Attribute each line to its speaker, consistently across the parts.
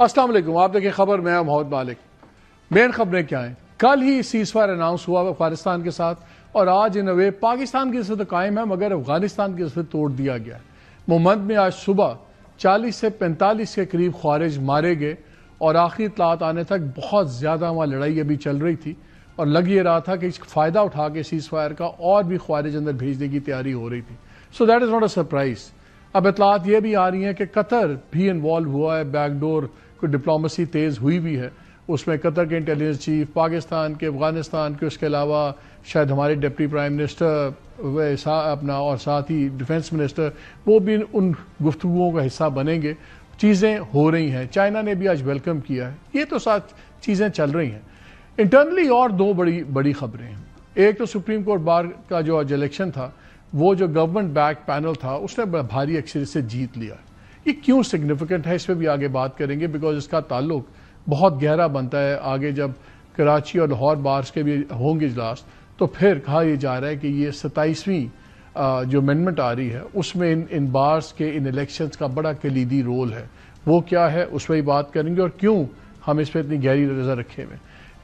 Speaker 1: السلام علیکم، آپ دیکھیں خبر میں ہوں محمد مالک۔ مین خبریں کیا ہیں؟ کل ہی سیز فائر اناؤنس ہوا افغانستان کے ساتھ، اور آج ان وے پاکستان کی طرف قائم ہے مگر افغانستان کی طرف توڑ دیا گیا ہے۔ مومند میں آج صبح 40 سے 45 کے قریب خوارج مارے گئے، اور آخری اطلاعات آنے تک بہت زیادہ وہاں لڑائی ابھی چل رہی تھی، اور لگ یہ رہا تھا کہ اس فائدہ اٹھا کے سیز فائر کا اور بھی خوارج اندر بھیجنے کی تیاری ہو رہی تھی۔ So that is not a surprise. اب اطلاعات یہ بھی آ رہی ہیں کہ قطر بھی انوالو ہوا ہے، بیک ڈور کوئی ڈپلومیسی تیز ہوئی بھی ہے، اس میں قطر کے انٹیلیجنس چیف، پاکستان کے، افغانستان کے، اس کے علاوہ شاید ہمارے ڈپٹی پرائم منسٹر اپنا اور ساتھ ہی ڈیفنس منسٹر، وہ بھی ان گفتگوؤں کا حصہ بنیں گے۔ چیزیں ہو رہی ہیں، چائنا نے بھی آج ویلکم کیا ہے، یہ تو ساتھ چیزیں چل رہی ہیں۔ انٹرنلی اور دو بڑی خبریں ہیں۔ ایک تو سپریم کورٹ بار کا جو آج الیکشن تھا، وہ جو گورنمنٹ بیک پینل تھا، اس نے بھاری اکثریت سے جیت لیا۔ یہ کیوں سگنیفیکنٹ ہے، اس پہ بھی آگے بات کریں گے، بیکاز اس کا تعلق بہت گہرا بنتا ہے آگے جب کراچی اور لاہور بارز کے بھی ہوں گے اجلاس، تو پھر کہا یہ جا رہا ہے کہ یہ 27ویں جو امینڈمنٹ آ رہی ہے، اس میں ان بارز کے ان الیکشنز کا بڑا کلیدی رول ہے۔ وہ کیا ہے، اس پہ ہی بات کریں گے، اور کیوں ہم اس پہ اتنی گہری نظر رکھے ہوئے۔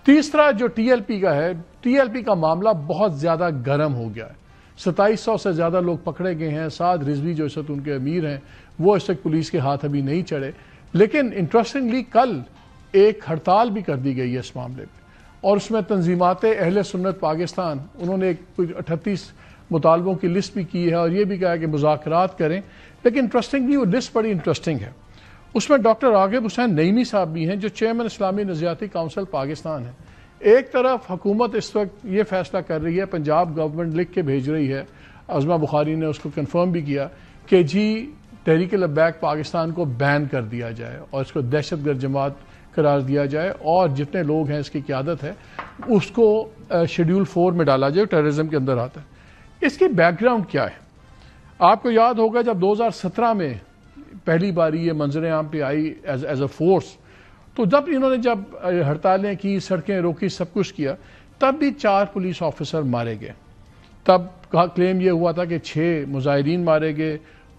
Speaker 1: تیسرا جو ٹی ایل پی کا ہے، ٹی ایل پی کا معاملہ بہت زیادہ گرم ہو گیا ہے۔ 2700 سے زیادہ لوگ پکڑے گئے ہیں۔ سعد رضوی جو اس وقت ان کے امیر ہیں، وہ اس وقت پولیس کے ہاتھ ابھی نہیں چڑھے، لیکن انٹرسٹنگلی کل ایک ہڑتال بھی کر دی گئی ہے اس معاملے میں، اور اس میں تنظیمات اہل سنت پاکستان، انہوں نے کچھ 38 مطالبوں کی لسٹ بھی کی ہے، اور یہ بھی کہا کہ مذاکرات کریں، لیکن انٹرسٹنگلی وہ لسٹ بڑی انٹرسٹنگ ہے۔ اس میں ڈاکٹر راغب حسین نعیمی صاحب بھی ہیں، جو چیئرمین اسلامی نظریاتی کونسل پاکستان ہے۔ ایک طرف حکومت اس وقت یہ فیصلہ کر رہی ہے، پنجاب گورنمنٹ لکھ کے بھیج رہی ہے، عظمہ بخاری نے اس کو کنفرم بھی کیا کہ جی تحریک لبیک پاکستان کو بین کر دیا جائے، اور اس کو دہشت گرد جماعت قرار دیا جائے، اور جتنے لوگ ہیں اس کی قیادت ہے اس کو شیڈول 4 میں ڈالا جائے، ٹیررزم کے اندر آتا ہے۔ اس کی بیک گراؤنڈ کیا ہے؟ آپ کو یاد ہوگا جب 2017 میں پہلی باری یہ منظر عام پہ آئی ایز اے فورس، تو جب انہوں نے ہڑتالیں کی، سڑکیں روکی، سب کچھ کیا، تب بھی 4 پولیس آفیسر مارے گئے۔ تب کلیم یہ ہوا تھا کہ 6 مظاہرین مارے گئے،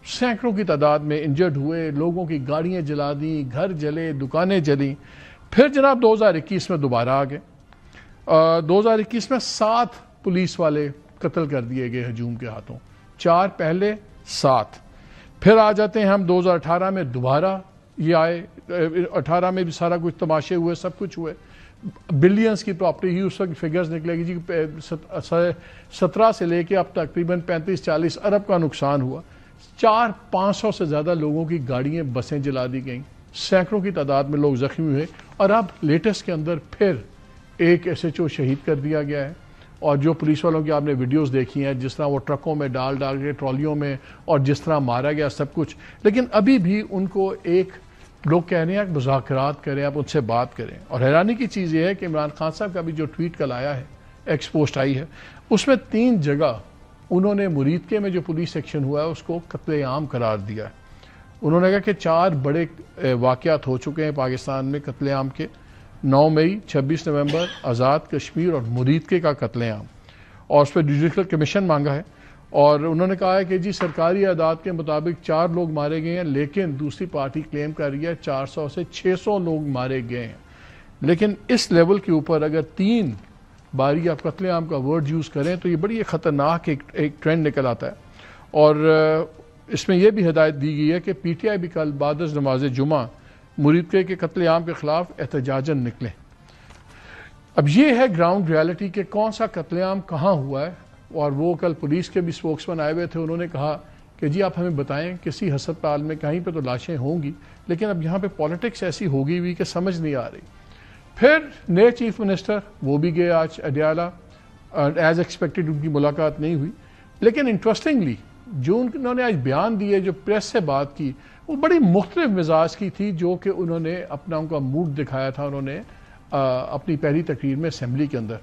Speaker 1: سینکڑوں کی تعداد میں انجرڈ ہوئے، لوگوں کی گاڑیاں جلا دیں، گھر جلے، دکانیں جلیں۔ پھر جناب 2021 میں دوبارہ آ گئے۔ 2021 میں 7 پولیس والے قتل کر دیے گئے ہجوم کے ہاتھوں، 4 پہلے، 7 پھر آ جاتے ہیں ہم 2018 میں دوبارہ یہ آئے۔ 18 میں بھی سارا کچھ تماشے ہوئے، سب کچھ ہوئے، بلینز کی پراپرٹی ہی، اس وقت فگرز نکلے گی جی 17 سے لے کے اب تقریباً 35-40 ارب کا نقصان ہوا۔ 400-500 سے زیادہ لوگوں کی گاڑیاں، بسیں جلا دی گئیں، سینکڑوں کی تعداد میں لوگ زخمی ہوئے، اور اب لیٹسٹ کے اندر پھر ایک ایس ایچ او شہید کر دیا گیا ہے۔ اور جو پولیس والوں کی آپ نے ویڈیوز دیکھی ہیں، جس طرح وہ ٹرکوں میں ڈال کے ٹرالیوں میں، اور جس طرح مارا گیا سب کچھ، لیکن ابھی بھی ان کو ایک لوگ کہہ رہے ہیں کہ مذاکرات کریں، آپ ان سے بات کریں۔ اور حیرانی کی چیز یہ ہے کہ عمران خان صاحب کا بھی جو ٹویٹ کل آیا ہے، ایکس پوسٹ آئی ہے، اس میں 3 جگہ انہوں نے مریدکے میں جو پولیس ایکشن ہوا ہے اس کو قتل عام قرار دیا ہے۔ انہوں نے کہا کہ 4 بڑے واقعات ہو چکے ہیں پاکستان میں قتل عام کے، 9 مئی، 26 نومبر، آزاد کشمیر اور مریدکے کا قتل عام، اور اس پہ جوڈیشل کمیشن مانگا ہے۔ اور انہوں نے کہا ہے کہ جی سرکاری اعداد کے مطابق 4 لوگ مارے گئے ہیں، لیکن دوسری پارٹی کلیم کر رہی ہے 400 سے 600 لوگ مارے گئے ہیں۔ لیکن اس لیول کے اوپر اگر 3 باری آپ قتل عام کا ورڈ یوز کریں تو یہ بڑی خطرناک ایک ٹرینڈ نکل آتا ہے۔ اور اس میں یہ بھی ہدایت دی گئی ہے کہ پی ٹی آئی بھی کل بعد از نماز جمعہ مریدکے کے قتل عام کے خلاف احتجاجاً نکلیں۔ اب یہ ہے گراؤنڈ ریالٹی کہ کون سا قتل عام کہاں ہوا ہے، اور وہ کل پولیس کے بھی اسپوکسمین آئے ہوئے تھے، انہوں نے کہا کہ جی آپ ہمیں بتائیں کسی ہسپتال میں کہیں پہ تو لاشیں ہوں گی، لیکن اب یہاں پہ پالیٹکس ایسی ہوگی ہوئی کہ سمجھ نہیں آ رہی۔ پھر نئے چیف منسٹر وہ بھی گئے آج اڈیالہ، ایز ایکسپیکٹڈ ان کی ملاقات نہیں ہوئی، لیکن انٹرسٹنگلی جو انہوں نے آج بیان دیے، جو پریس سے بات کی، وہ بڑی مختلف مزاج کی تھی، جو کہ انہوں نے اپنا ان کا موڈ دکھایا تھا انہوں نے اپنی پہلی تقریر میں اسمبلی کے اندر۔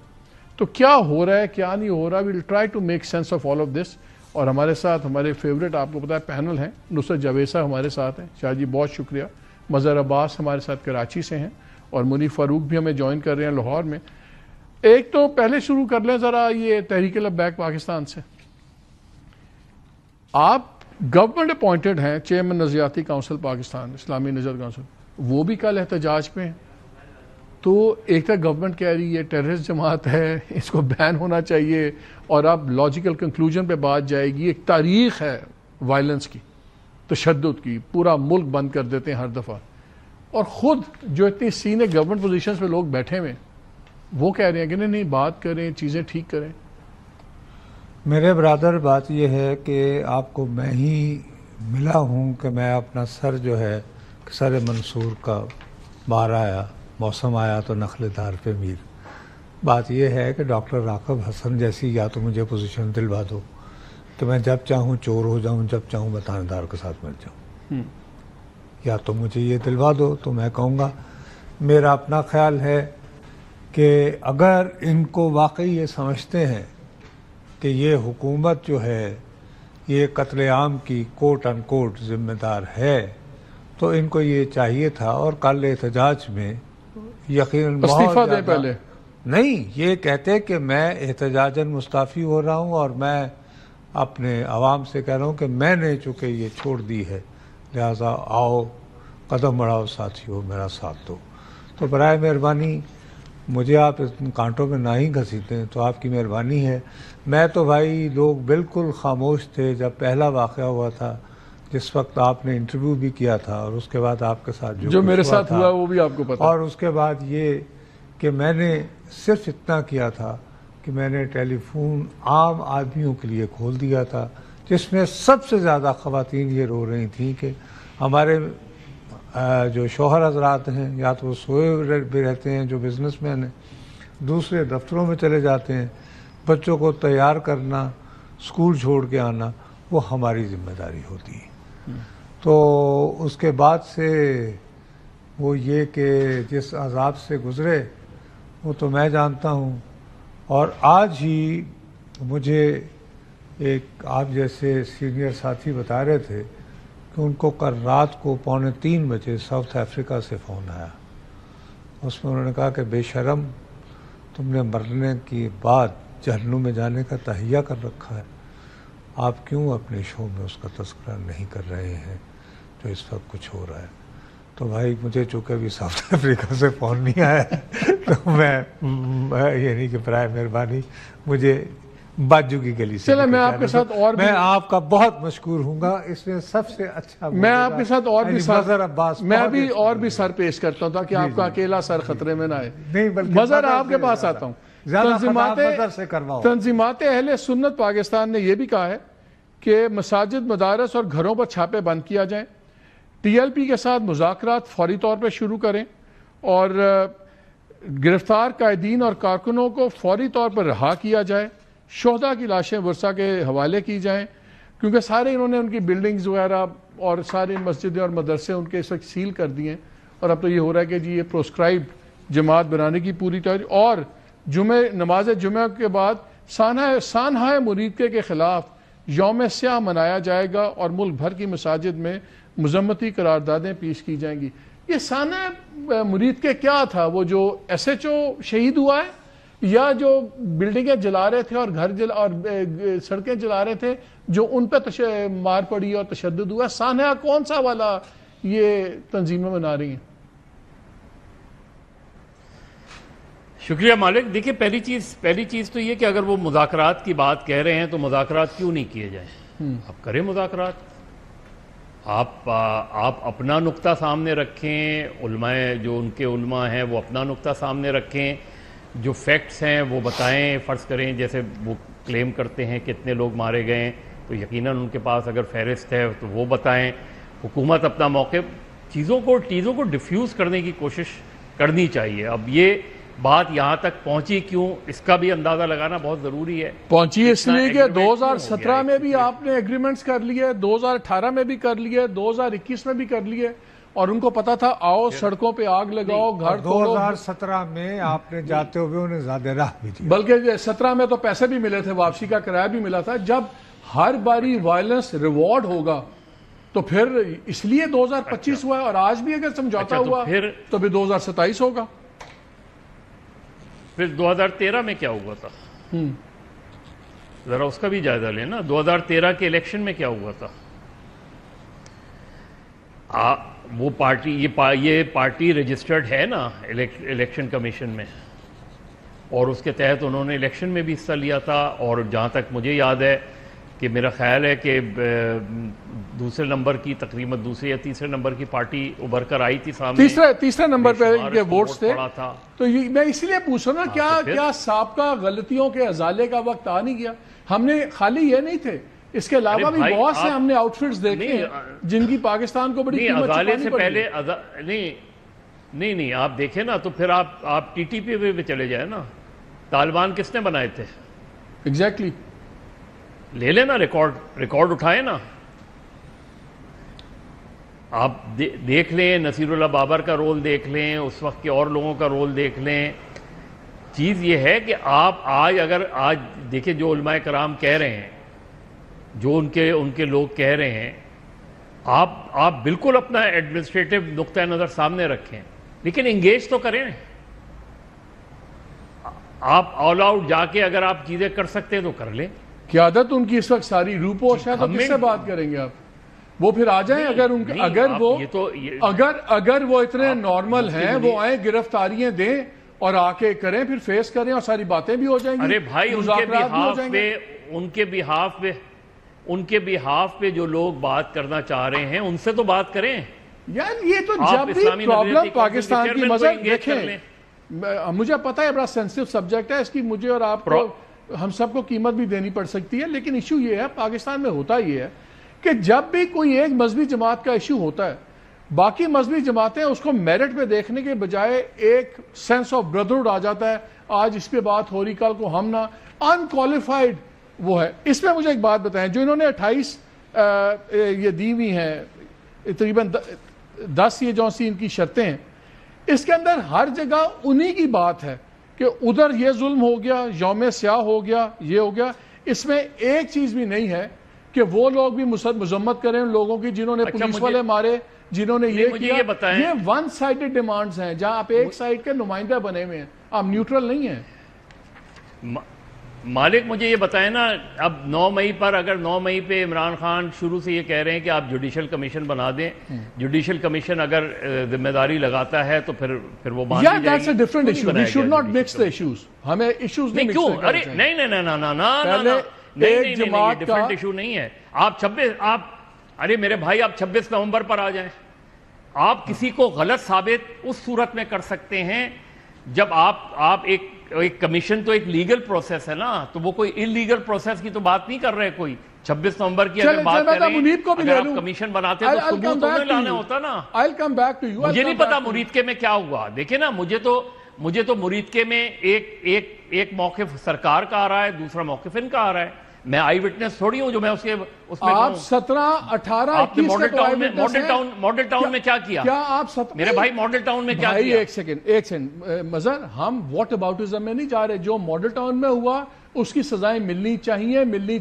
Speaker 1: تو کیا ہو رہا ہے، کیا نہیں ہو رہا، well try to make sense of all of this. اور ہمارے ساتھ ہمارے فیوریٹ آپ کو پتا ہے پینل ہیں، نصرت جاوید صاحب ہمارے ساتھ ہیں، شاہ جی بہت شکریہ، مظہر عباس ہمارے ساتھ کراچی سے ہیں، اور منی فاروق بھی ہمیں جوائن کر رہے ہیں لاہور میں۔ ایک تو پہلے شروع کر لیں ذرا یہ تحریک لبیک پاکستان سے۔ آپ گورنمنٹ اپوائنٹڈ ہیں، چیئرمین نظریاتی کونسل پاکستان، اسلامی نظریاتی کونسل، وہ بھی کل احتجاج پہ ہیں. تو ایک طرح گورنمنٹ کہہ رہی ہے ٹیررسٹ جماعت ہے, اس کو بین ہونا چاہیے, اور اب لاجیکل کنکلوژن پہ بات جائے گی. ایک تاریخ ہے وائلنس کی, تشدد کی, پورا ملک بند کر دیتے ہیں ہر دفعہ, اور خود جو اتنی سینئر گورنمنٹ پوزیشنز پہ لوگ بیٹھے ہوئے وہ کہہ رہے ہیں کہ نہیں بات کریں, چیزیں ٹھیک کریں.
Speaker 2: میرے برادر, بات یہ ہے کہ آپ کو میں ہی ملا ہوں کہ میں اپنا سر جو ہے سر منصور کا باہر آیا, موسم آیا تو نخل دار پہ میر. بات یہ ہے کہ ڈاکٹر راغب حسن جیسی یا تو مجھے پوزیشن دلوا دو کہ میں جب چاہوں چور ہو جاؤں, جب چاہوں بتانے دار کے ساتھ مل جاؤں, یا تو مجھے یہ دلوا دو تو میں کہوں گا. میرا اپنا خیال ہے کہ اگر ان کو واقعی یہ سمجھتے ہیں کہ یہ حکومت جو ہے یہ قتل عام کی کوٹ ان کوٹ ذمہ دار ہے, تو ان کو یہ چاہیے تھا, اور کل احتجاج میں یقیناً
Speaker 1: استعفیٰ دیں پہلے.
Speaker 2: نہیں, یہ کہتے کہ میں احتجاجاً مستعفی ہو رہا ہوں, اور میں اپنے عوام سے کہہ رہا ہوں کہ میں نے چونکہ یہ چھوڑ دی ہے, لہٰذا آؤ قدم بڑھاؤ ساتھیو, میرا ساتھ دو. تو برائے مہربانی مجھے آپ ان کانٹوں میں نہ ہی گھسیٹیں, تو آپ کی مہربانی ہے. میں تو بھائی لوگ بالکل خاموش تھے جب پہلا واقعہ ہوا تھا, جس وقت آپ نے انٹرویو بھی کیا تھا, اور اس کے بعد آپ کے ساتھ
Speaker 1: جو میرے ساتھ ہوا وہ بھی آپ کو پتا,
Speaker 2: اور اس کے بعد یہ کہ میں نے صرف اتنا کیا تھا کہ میں نے ٹیلی فون عام آدمیوں کے لیے کھول دیا تھا, جس میں سب سے زیادہ خواتین یہ رو رہی تھیں کہ ہمارے جو شوہر حضرات ہیں یا تو وہ سوئے بھی رہتے ہیں جو بزنس مین ہیں, دوسرے دفتروں میں چلے جاتے ہیں, بچوں کو تیار کرنا, اسکول چھوڑ کے آنا وہ ہماری ذمہ داری ہوتی ہے. تو اس کے بعد سے وہ یہ کہ جس عذاب سے گزرے وہ تو میں جانتا ہوں. اور آج ہی مجھے ایک آپ جیسے سینئر ساتھی بتا رہے تھے کہ ان کو کل رات کو 2:45 بجے ساؤتھ افریقہ سے فون آیا. اس میں انہوں نے کہا کہ بے شرم, تم نے مرنے کے بعد جہنم میں جانے کا تہیہ کر رکھا ہے, آپ کیوں اپنے شو میں اس کا تذکرہ نہیں کر رہے ہیں جو اس وقت کچھ ہو رہا ہے. تو بھائی مجھے چونکہ ابھی ساؤتھ افریقہ سے فون نہیں آیا تو میں یہ نہیں کہ برائے مہربانی مجھے باجو کی گلی سے,
Speaker 1: میں آپ کے ساتھ اور
Speaker 2: میں آپ کا بہت مشکور ہوں گا. اس میں سب سے اچھا
Speaker 1: میں آپ کے ساتھ اور بھی میں ابھی اور بھی سر پیش کرتا ہوں تاکہ آپ کا اکیلا سر خطرے میں نہ آئے. مظہر آپ کے پاس آتا ہوں. تنظیمات اہل سنت پاکستان نے یہ بھی کہا ہے کہ مساجد, مدارس اور گھروں پر چھاپے بند کیا جائیں, ٹی ایل پی کے ساتھ مذاکرات فوری طور پر شروع کریں, اور گرفتار قائدین اور کارکنوں کو فوری طور پر رہا کیا جائے, شہداء کی لاشیں ورثہ کے حوالے کی جائیں, کیونکہ سارے انہوں نے ان کی بلڈنگز وغیرہ اور ساری مسجدیں اور مدرسے ان کے اس وقت سیل کر دیے ہیں, اور اب تو یہ ہو رہا ہے کہ جی یہ پروسکرائبڈ جماعت بنانے کی پوری تیاری. اور نماز جمعہ کے بعد سانحہ مریدکے کے خلاف یوم سیاہ منایا جائے گا, اور ملک بھر کی مساجد میں مذمتی قراردادیں پیش کی جائیں گی. یہ سانحہ مریدکے کیا تھا؟ وہ جو ایس ایچ او شہید ہوا ہے, یا جو بلڈنگیں جلا رہے تھے اور گھر اور سڑکیں جلا رہے تھے جو ان پہ مار پڑی اور تشدد ہوا؟ سانحہ کون سا والا یہ تنظیمیں منا رہی ہیں؟
Speaker 3: شکریہ مالک. دیکھیں پہلی چیز تو یہ کہ اگر وہ مذاکرات کی بات کہہ رہے ہیں تو مذاکرات کیوں نہیں کیے جائیں؟ آپ کریں مذاکرات, آپ اپنا نقطہ سامنے رکھیں, علماء جو ان کے علماء ہیں وہ اپنا نقطہ سامنے رکھیں, جو فیکٹس ہیں وہ بتائیں. فرض کریں جیسے وہ کلیم کرتے ہیں کہ اتنے لوگ مارے گئے تو یقیناً ان کے پاس اگر فہرست ہے تو وہ بتائیں. حکومت اپنا موقف, چیزوں کو ڈیفیوز کرنے کی کوشش کرنی چاہیے. اب یہ بات یہاں تک پہنچی کیوں, اس کا بھی اندازہ لگانا بہت ضروری ہے.
Speaker 1: پہنچی اس لیے کہ 2017 میں بھی آپ نے ایگریمنٹس کر لیے, 2018 میں بھی کر لیے, 2021 میں بھی کر لیے, اور ان کو پتا تھا آؤ سڑکوں پہ آگ لگاؤ, گھر توڑو.
Speaker 2: 2017 میں آپ نے جاتے ہوئے انہیں زیادہ راہ بھی دی,
Speaker 1: بلکہ 17 میں تو پیسے بھی ملے تھے, واپسی کا کرایہ بھی ملا تھا. جب ہر باری وائلنس ریوارڈ ہوگا تو پھر اس لیے 2025 ہوا ہے, اور آج بھی اگر سمجھوتا ہوا تو بھی 2027 ہوگا.
Speaker 3: پھر 2013 میں کیا ہوا تھا ذرا اس کا بھی جائزہ لیں نا. 2013 کے الیکشن میں کیا ہوا تھا؟ وہ پارٹی یہ پارٹی رجسٹرڈ ہے نا الیکشن کمیشن میں، اور اس کے تحت انہوں نے الیکشن میں بھی حصہ لیا تھا، اور جہاں تک مجھے یاد ہے کہ میرا خیال ہے کہ دوسرے نمبر کی تقریباً دوسرے یا تیسرے نمبر کی پارٹی ابھر کر آئی تھی سامنے،
Speaker 1: تیسرے نمبر پہ ان کے ووٹس تھے.
Speaker 3: تھا.
Speaker 1: تو میں اس لیے پوچھ رہا ہوں کیا سابقہ غلطیوں کے ازالے کا وقت آ نہیں گیا؟ ہم نے خالی یہ نہیں تھے، اس کے علاوہ بھی بہت سے ہم نے آؤٹ فٹس دیکھے ہیں جن کی پاکستان کو بڑی قیمت چکانی پڑی.
Speaker 3: نہیں آپ دیکھیں نا تو پھر آپ ٹی ٹی پی پہ چلے جائیں نا. طالبان کس نے بنائے تھے؟
Speaker 1: ایگزیکٹلی.
Speaker 3: لے لیں نا ریکارڈ اٹھائیں نا. آپ دیکھ لیں نصیر اللہ بابر کا رول دیکھ لیں، اس وقت کے اور لوگوں کا رول دیکھ لیں. چیز یہ ہے کہ آپ آج دیکھیں جو علماء کرام کہہ رہے ہیں، جو ان کے لوگ کہہ رہے ہیں، آپ بالکل اپنا ایڈمنسٹریٹو نقطہ نظر سامنے رکھیں، لیکن انگیج تو کریں. آپ آل آؤٹ جا کے اگر آپ چیزیں کر سکتے ہیں تو کر لیں.
Speaker 1: قیادت ان کی اس وقت ساری روپوش ہے، تو کس سے بات کریں گے آپ؟ وہ پھر آ جائیں. اگر وہ اتنے نارمل ہیں، وہ آئیں گرفتاریاں دیں اور آ کے کریں، پھر فیس کریں اور ساری باتیں بھی ہو جائیں گی.
Speaker 3: ارے بھائی ان کے بہاف پہ جو لوگ بات کرنا چاہ رہے ہیں ان سے تو بات کریں
Speaker 1: یار. یہ تو جب بھی پرابلم پاکستان کی مذہب دیکھیں، مجھے پتا ہے بڑا سینسٹیو سبجیکٹ ہے، اس کی مجھے اور آپ کو ہم سب کو قیمت بھی دینی پڑ سکتی ہے، لیکن ایشو یہ ہے پاکستان میں ہوتا یہ ہے کہ جب بھی کوئی ایک مذہبی جماعت کا ایشو ہوتا ہے، باقی مذہبی جماعتیں اس کو میرٹ پہ دیکھنے کے بجائے ایک سینس آف بردرہڈ آ جاتا ہے. آج اس پہ بات ہو رہی، کل کو ہم نہ، انکوالیفائڈ وہ ہے. اس میں مجھے ایک بات بتائیں، جو انہوں نے 28 یہ دی ہوئی ہیں، تقریباً 10 یہ جو سی ان کی شرطیں ہیں، اس کے اندر ہر جگہ انہی کی بات ہے کہ ادھر یہ ظلم ہو گیا، یوم سیاہ ہو گیا، یہ ہو گیا. اس میں ایک چیز بھی نہیں ہے کہ وہ لوگ بھی مذمت کریں ان لوگوں کی جنہوں نے پولیس والے مارے، جنہوں نے یہ کیا. یہ ون سائیڈڈ ڈیمانڈز ہیں جہاں آپ ایک سائیڈ کے نمائندہ بنے ہوئے ہیں، آپ نیوٹرل نہیں ہیں.
Speaker 3: مالک مجھے یہ بتائیں نا، اب 9 مئی پر اگر 9 مئی پہ عمران خان شروع سے یہ کہہ رہے ہیں کہ آپ جوڈیشل کمیشن بنا دیں، جوڈیشل کمیشن اگر ذمہ داری لگاتا ہے تو پھر وہ مان لی جائے گی.
Speaker 1: Different issue, we should not mix the issues. ہمیں ایشوز نہیں
Speaker 3: کیوں؟ ارے نہیں، ڈفرنٹ ایشو نہیں ہے. ارے میرے بھائی آپ 26 نومبر پر آ جائیں. آپ کسی کو غلط ثابت اس صورت میں کر سکتے ہیں جب آپ ایک کمیشن تو ایک لیگل پروسیس ہے نا، تو وہ کوئی انلیگل پروسیس کی تو بات نہیں کر رہے. کوئی 26 نومبر کی اگر بات کریں، اگر آپ کمیشن بناتے تو ثبوت انہیں لانا ہوتا نا. مجھے نہیں پتا مریدکے میں کیا ہوا. دیکھیں نا، مجھے تو مریدکے میں ایک موقف سرکار کا آ رہا ہے، دوسرا موقف ان کا آ رہا ہے. میں آئی وٹنس تھوڑی ہوں جو میں اس میں
Speaker 1: آپ 17 18
Speaker 3: آپ نے ماڈل ٹاؤن میں کیا کیا؟
Speaker 1: کیا آپ
Speaker 3: میرے بھائی ماڈل ٹاؤن میں کیا کیا؟
Speaker 1: ایک سیکنڈ مظہر، ہم واٹ اباؤٹزم میں نہیں جا رہے. جو ماڈل ٹاؤن میں ہوا اس کی سزائیں ملنی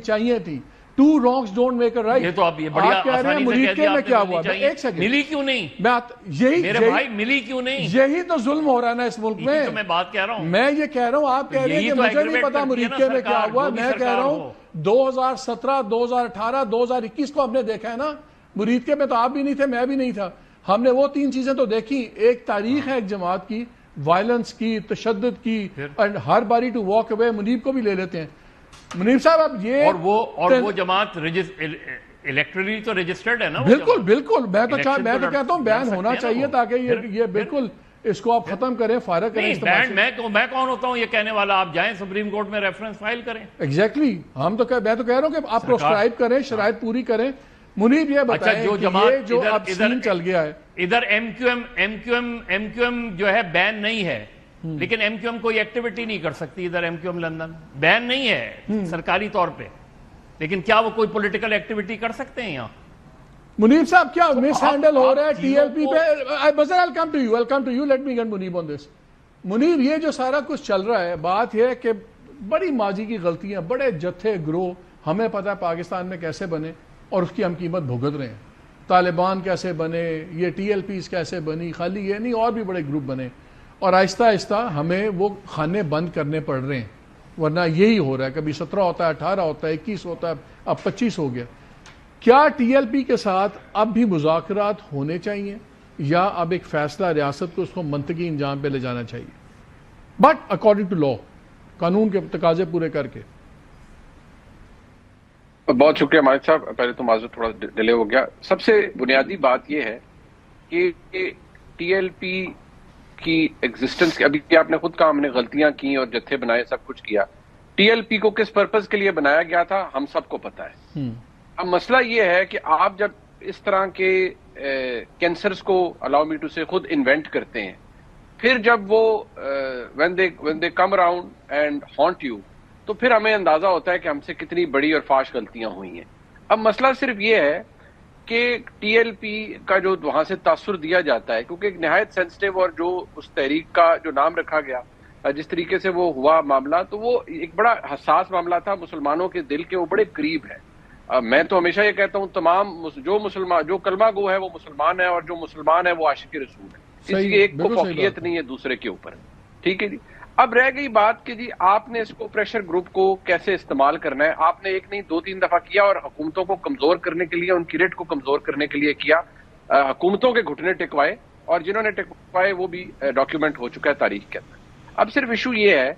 Speaker 1: چاہیے تھی. Two wrongs don't make a right.
Speaker 3: یہ تو آپ یہ بڑی آسانی سے کہہ دیا.
Speaker 1: میں کیا ہوا؟ ایک سیکنڈ،
Speaker 3: ملی کیوں نہیں؟ میرے بھائی ملی کیوں نہیں؟
Speaker 1: یہی تو ظلم ہو رہا ہے نا اس ملک میں.
Speaker 3: میں بات کہہ رہا ہوں،
Speaker 1: میں یہ کہہ رہا ہوں، آپ کہہ رہے ہیں کہ مجھے نہیں پتا مریدکے میں کیا ہوا. میں کہہ رہا ہوں 2017 2018 2021 کو ہم نے دیکھا ہے نا. مریدکے میں تو آپ بھی نہیں تھے، میں بھی نہیں تھا. ہم نے وہ 3 چیزیں تو دیکھی. ایک تاریخ ہے ایک جماعت کی، وائلنس کی، تشدد کی، اور ہر باری ٹو واک اوے. منیب کو بھی لے لیتے ہیں. منیب صاحب اب یہ
Speaker 3: اور وہ جماعت الیکٹرلی تو رجسٹرڈ ہے نا.
Speaker 1: بالکل میں تو کہتا ہوں بیان ہونا چاہیے تاکہ یہ بالکل اس کو آپ ختم کریں، فارغ کریں.
Speaker 3: میں کون ہوتا ہوں یہ کہنے والا؟ آپ جائیں سپریم کورٹ میں ریفرنس فائل کریں.
Speaker 1: ایگزیکٹلی. میں تو کہہ رہا ہوں کہ آپ پروسکرائب کریں، شرائط پوری کریں. منیب یہ بتائیں جو اب سین چل گیا ہے،
Speaker 3: ادھر ایم کیو ایم جو ہے بین نہیں ہے، لیکن ایم کیو ایم کوئی ایکٹیویٹی نہیں کر سکتی. ادھر ایم کیو ایم لندن بین نہیں ہے سرکاری طور پہ، لیکن کیا وہ کوئی پولیٹیکل ایکٹیویٹی کر سکتے ہیں یہاں؟
Speaker 1: منیب صاحب کیا مس ہینڈل ہو رہا ہے ٹی ایل پی پہ؟ Buzzer I'll come to you, let me get Munib on this. Munib یہ جو سارا کچھ چل رہا ہے، بات یہ ہے کہ بڑی ماضی کی غلطیاں، بڑے جتھے گروہ ہمیں پتہ ہے پاکستان میں کیسے بنے اور اس کی ہم قیمت بھگت رہے ہیں. طالبان کیسے بنے، یہ ٹی ایل پیز کیسے بنی، خالی یہ نہیں اور بھی بڑے گروپ بنے، اور آہستہ آہستہ ہمیں وہ کھانے بند کرنے پڑ رہے ہیں. ورنہ یہی ہو رہا ہے، کبھی 17 ہوتا ہے، 18 ہوتا ہے، 21 ہوتا ہے، اب 25 ہو گیا. کیا ٹی ایل پی کے ساتھ اب بھی مذاکرات ہونے چاہیے؟ یا اب ایک فیصلہ ریاست کو اس کو منطقی انجام پہ لے جانا چاہیے، بٹ اکارڈنگ ٹو لا، قانون کے تقاضے پورے کر کے.
Speaker 4: بہت شکریہ مالک صاحب. پہلے تو معذرت تھوڑا ڈیلے ہو گیا. سب سے بنیادی بات یہ ہے کہ ٹی ایل پی کی ایگزسٹنس، ابھی آپ نے خود کہا ہم نے غلطیاں کی اور جتھے بنائے، سب کچھ کیا. ٹی ایل پی کو کس پرپز کے لیے بنایا گیا تھا ہم سب کو پتا ہے. اب مسئلہ یہ ہے کہ آپ جب اس طرح کے کینسرز کو الاؤ می ٹو سے خود انوینٹ کرتے ہیں، پھر جب وہ when they come around and haunt you، تو پھر ہمیں اندازہ ہوتا ہے کہ ہم سے کتنی بڑی اور فاش غلطیاں ہوئی ہیں. اب مسئلہ صرف یہ ہے کہ ٹی ایل پی کا جو وہاں سے تاثر دیا جاتا ہے، کیونکہ ایک نہایت سینسٹیو اور جو اس تحریک کا جو نام رکھا گیا، جس طریقے سے وہ ہوا معاملہ، تو وہ ایک بڑا حساس معاملہ تھا، مسلمانوں کے دل کے وہ بڑے قریب ہے. میں تو ہمیشہ یہ کہتا ہوں تمام جو کلمہ گو ہے وہ مسلمان ہے، اور جو مسلمان ہے وہ عاشق رسول ہے. اس کی ایک کو فوقیت نہیں ہے دوسرے کے اوپر. ٹھیک ہے جی. اب رہ گئی بات کہ جی آپ نے اس کو پریشر گروپ کو کیسے استعمال کرنا ہے. آپ نے ایک نہیں 2-3 دفعہ کیا، اور حکومتوں کو کمزور کرنے کے لیے، ان کی ریٹ کو کمزور کرنے کے لیے کیا. حکومتوں کے گھٹنے ٹکوائے، اور جنہوں نے ٹکوائے وہ بھی ڈاکیومنٹ ہو چکا ہے تاریخ کے اندر. اب صرف ایشو یہ ہے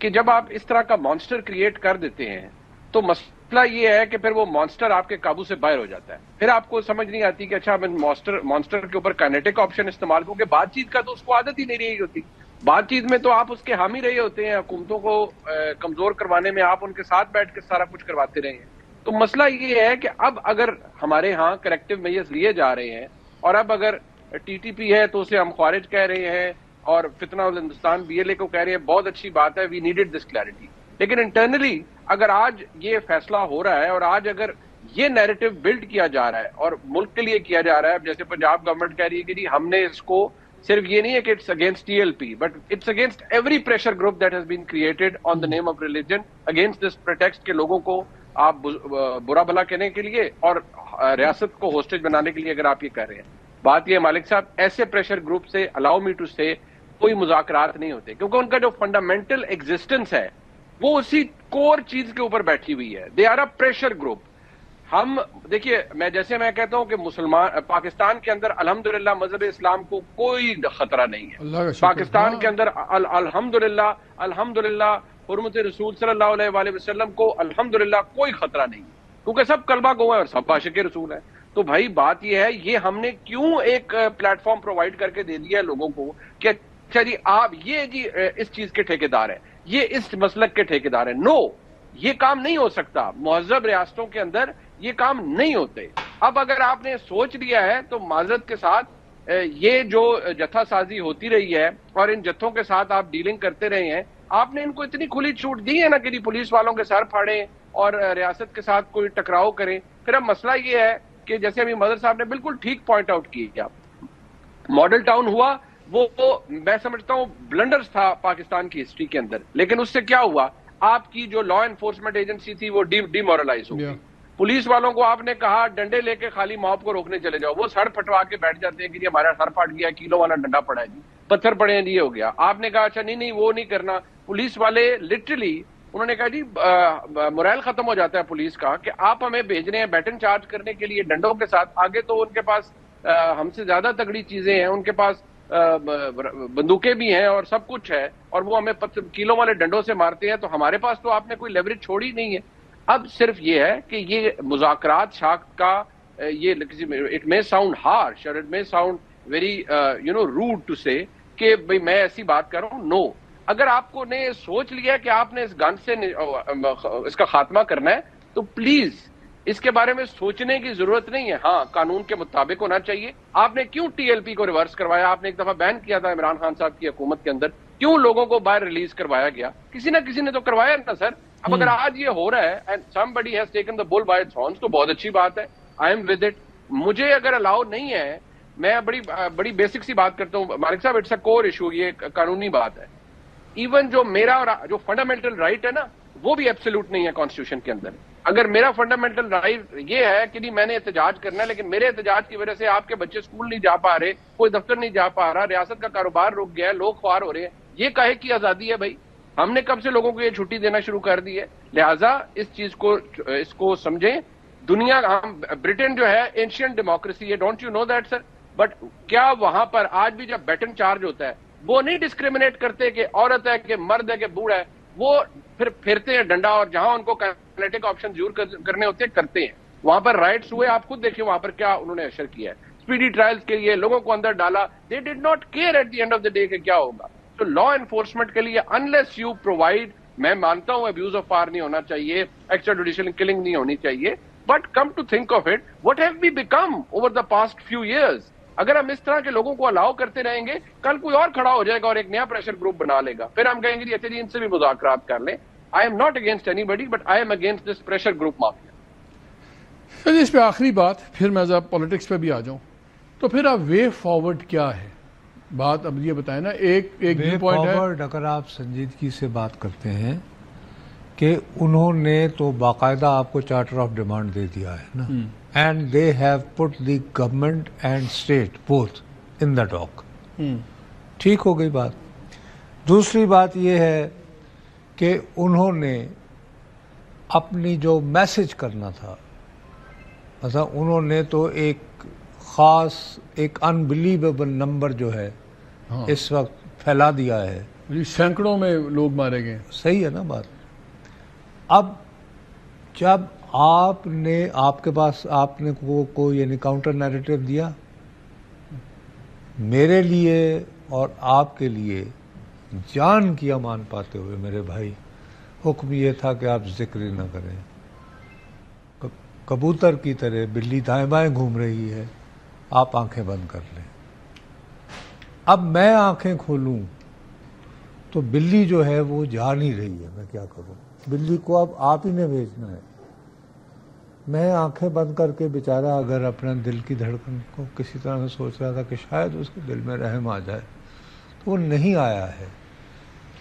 Speaker 4: کہ جب آپ اس طرح کا مانسٹر کریٹ کر دیتے ہیں تو مسئلہ یہ ہے کہ پھر وہ مانسٹر آپ کے قابو سے باہر ہو جاتا ہے. پھر آپ کو سمجھ نہیں آتی کہ اچھا میں مانسٹر کے اوپر کائنیٹک آپشن استعمال کروں، کہ بات چیت کا تو اس کو عادت ہی نہیں رہی ہوتی. بات چیت میں تو آپ اس کے حامی رہے ہوتے ہیں، حکومتوں کو کمزور کروانے میں آپ ان کے ساتھ بیٹھ کے سارا کچھ کرواتے رہے ہیں. تو مسئلہ یہ ہے کہ اب اگر ہمارے ہاں کریکٹیو میجرز لیے جا رہے ہیں، اور اب اگر ٹی ٹی پی ہے تو اسے ہم خوارج کہہ رہے ہیں، اور فتنہ ہندوستان بی ایل اے کو کہہ رہے ہیں، بہت اچھی بات ہے، وی نیڈڈ دس کلیئرٹی. لیکن انٹرنلی اگر آج یہ فیصلہ ہو رہا ہے، اور آج اگر یہ نیریٹو بلڈ کیا جا رہا ہے اور ملک کے لیے کیا جا رہا ہے، جیسے پنجاب گورنمنٹ کہہ رہی ہے کہ جی ہم نے اس کو صرف یہ نہیں ہے کہ it's against T L P, but it's against every pressure group that has been created on the name of religion, against this pretext کے لوگوں کو آپ برا بھلا کہنے کے لیے اور ریاست کو ہوسٹیج بنانے کے لیے اگر آپ یہ کر رہے ہیں. بات یہ مالک صاحب، ایسے پریشر گروپ سے الاؤ می ٹو سے کوئی مذاکرات نہیں ہوتے، کیونکہ ان کا جو فنڈامنٹل ایگزسٹنس ہے وہ اسی کور چیز کے اوپر بیٹھی ہوئی ہے. They are a pressure group. ہم دیکھیے، جیسے میں کہتا ہوں کہ پاکستان کے اندر الحمدللہ مذہب اسلام کو کوئی خطرہ نہیں ہے. پاکستان کے اندر الحمدللہ حرمت رسول صلی اللہ علیہ وآلہ وسلم کو الحمدللہ کوئی خطرہ نہیں ہے، کیونکہ سب کلمہ گو ہیں اور سب عاشق رسول ہیں. تو بھائی بات یہ ہے، یہ ہم نے کیوں ایک پلیٹ فارم پرووائڈ کر کے دے دیا ہے لوگوں کو کہ اچھا جی آپ یہ جی اس چیز کے ٹھیکیدار ہیں، یہ اس مسلک کے ٹھیکیدار ہیں. نو، یہ کام نہیں ہو سکتا. مہذب ریاستوں کے اندر یہ کام نہیں ہوتے. اب اگر آپ نے سوچ لیا ہے تو معذرت کے ساتھ یہ جو جتھا سازی ہوتی رہی ہے اور ان جتھوں کے ساتھ آپ ڈیلنگ کرتے رہے ہیں، آپ نے ان کو اتنی کھلی چھوٹ دی ہے نا کہ پولیس والوں کے سر پھاڑیں اور ریاست کے ساتھ کوئی ٹکراؤ کریں. پھر اب مسئلہ یہ ہے کہ جیسے ابھی مدر صاحب نے بالکل ٹھیک پوائنٹ آؤٹ کیا، ماڈل ٹاؤن ہوا، وہ میں سمجھتا ہوں بلنڈرز تھا پاکستان کی ہسٹری کے اندر. لیکن اس سے کیا ہوا، آپ کی جو لا انفورسمنٹ ایجنسی تھی وہ ڈی مورلائز ہو گئی. پولیس والوں کو آپ نے کہا ڈنڈے لے کے خالی موب کو روکنے چلے جاؤ، وہ سر پھٹوا کے بیٹھ جاتے ہیں کہ جی ہمارا سر پھٹ گیا، کلو والا ڈنڈا پڑا ہے، جی پتھر پڑے ہیں، جی ہو گیا. آپ نے کہا اچھا نہیں وہ نہیں کرنا. پولیس والے لٹرلی انہوں نے کہا جی مورائل ختم ہو جاتا ہے پولیس کا کہ آپ ہمیں بھیج رہے ہیں بیٹن چارج کرنے کے لیے ڈنڈوں کے ساتھ. آگے تو ان کے پاس ہم سے زیادہ تگڑی چیزیں ہیں، ان کے پاس بندوقیں بھی ہیں اور سب کچھ ہے، اور وہ ہمیں کیلوں والے ڈنڈوں سے مارتے ہیں. تو ہمارے پاس تو آپ نے کوئی لیوریج چھوڑی نہیں ہے. اب صرف یہ ہے کہ یہ مذاکرات شاخ کا یہ اٹ میں ساؤنڈ ہارش اور اٹ میں ساؤنڈ ویری روڈ ٹو سے کہ بھئی میں ایسی بات کر رہا ہوں. نو، اگر آپ کو نے سوچ لیا کہ آپ نے اس گن سے اس کا خاتمہ کرنا ہے تو پلیز اس کے بارے میں سوچنے کی ضرورت نہیں ہے. ہاں، قانون کے مطابق ہونا چاہیے. آپ نے کیوں ٹی ایل پی کو ریورس کروایا؟ آپ نے ایک دفعہ بین کیا تھا عمران خان صاحب کی حکومت کے اندر، کیوں لوگوں کو باہر ریلیز کروایا گیا؟ کسی نہ کسی نے تو کروایا نا سر. اب اگر آج یہ ہو رہا ہے and somebody has taken the bull by its horns تو بہت اچھی بات ہے. I am with it. مجھے اگر الاؤ نہیں ہے، میں بڑی بیسک سی بات کرتا ہوں مالک صاحب، اٹس اے کور ایشو، یہ قانونی بات ہے. ایون جو میرا اور جو فنڈامنٹل رائٹ ہے نا، وہ بھی ایبسولوٹ نہیں ہے کانسٹیٹیوشن کے اندر. اگر میرا فنڈامنٹل رائٹ یہ ہے کہ میں نے احتجاج کرنا ہے، لیکن میرے احتجاج کی وجہ سے آپ کے بچے اسکول نہیں جا پا رہے، کوئی دفتر نہیں جا پا رہا، ریاست کا کاروبار رک گیا ہے، لوگ خوار ہو رہے ہیں، یہ کاہے کی آزادی ہے بھائی؟ ہم نے کب سے لوگوں کو یہ چھٹی دینا شروع کر دی ہے؟ لہٰذا اس کو سمجھیں. دنیا، برٹن جو ہے اینشینٹ ڈیموکریسی ہے، don't you know that sir? But کیا وہاں پر آج بھی جب بیٹن چارج ہوتا ہے وہ نہیں ڈسکریمنیٹ کرتے کہ عورت ہے کہ مرد ہے کہ بوڑھا ہے, وہ پھر پھرتے ہیں ڈنڈا اور جہاں ان کو کائنیٹک آپشن ضرور کرنے ہوتے ہیں کرتے ہیں. وہاں پر رائٹس ہوئے, آپ خود دیکھیں وہاں پر کیا انہوں نے اشر کیا ہے, اسپیڈی ٹرائلز کے لیے لوگوں کو اندر ڈالا. They did not care at the end of the day کہ کیا ہوگا. تو لا انفورسمنٹ کے لیے انلیس یو پرووائڈ, میں مانتا ہوں ابیوز آف پاور نہیں ہونا چاہیے, ایکسٹرا جوڈیشل کلنگ نہیں ہونی چاہیے, but come to think of it, what have we become over the past few years. اگر ہم اس طرح کے لوگوں کو الاؤ کرتے رہیں گے, کل کوئی اور کھڑا ہو جائے گا اور ایک نیا پریشر گروپ بنا لے گا, پھر ہم کہیں گے اچھا جی ان سے بھی مذاکرات کر لیں. I'm not against anybody, but I'm against this pressure group mafia.
Speaker 1: اس پہ آخری بات, پھر میں ذرا پالیٹکس پہ بھی آ جاؤں. تو پھر اب وے فارورڈ کیا ہے بات, اب یہ بتائیں نا. ایک ویو پوائنٹ ہے,
Speaker 2: اگر آپ سنجیدگی سے بات کرتے ہیں کہ انہوں نے تو باقاعدہ آپ کو چارٹر آف ڈیمانڈ دے دیا ہے نا, and they have put the government and state both in the dock. ٹھیک ہو گئی بات. دوسری بات یہ ہے کہ انہوں نے اپنی جو میسج کرنا تھا, مثلا انہوں نے تو ایک خاص ایک انبلیویبل نمبر جو ہے اس وقت پھیلا دیا ہے,
Speaker 1: سینکڑوں میں لوگ مارے گئے.
Speaker 2: صحیح ہے نا بات. اب جب آپ کے پاس آپ نے کوئی یعنی کاؤنٹر نیریٹو دیا, میرے لیے اور آپ کے لیے جان کی امان پاتے ہوئے میرے بھائی حکم یہ تھا کہ آپ ذکر نہ کریں. کبوتر کی طرح بلی دائیں بائیں گھوم رہی ہے, آپ آنکھیں بند کر لیں. اب میں آنکھیں کھولوں تو بلی جو ہے وہ جا نہیں رہی ہے, میں کیا کروں. بلی کو اب آپ ہی نے بھیجنا ہے. میں آنکھیں بند کر کے بیچارہ اگر اپنا دل کی دھڑکن کو کسی طرح سے سوچ رہا تھا کہ شاید اس کے دل میں رحم آ جائے, تو وہ نہیں آیا ہے.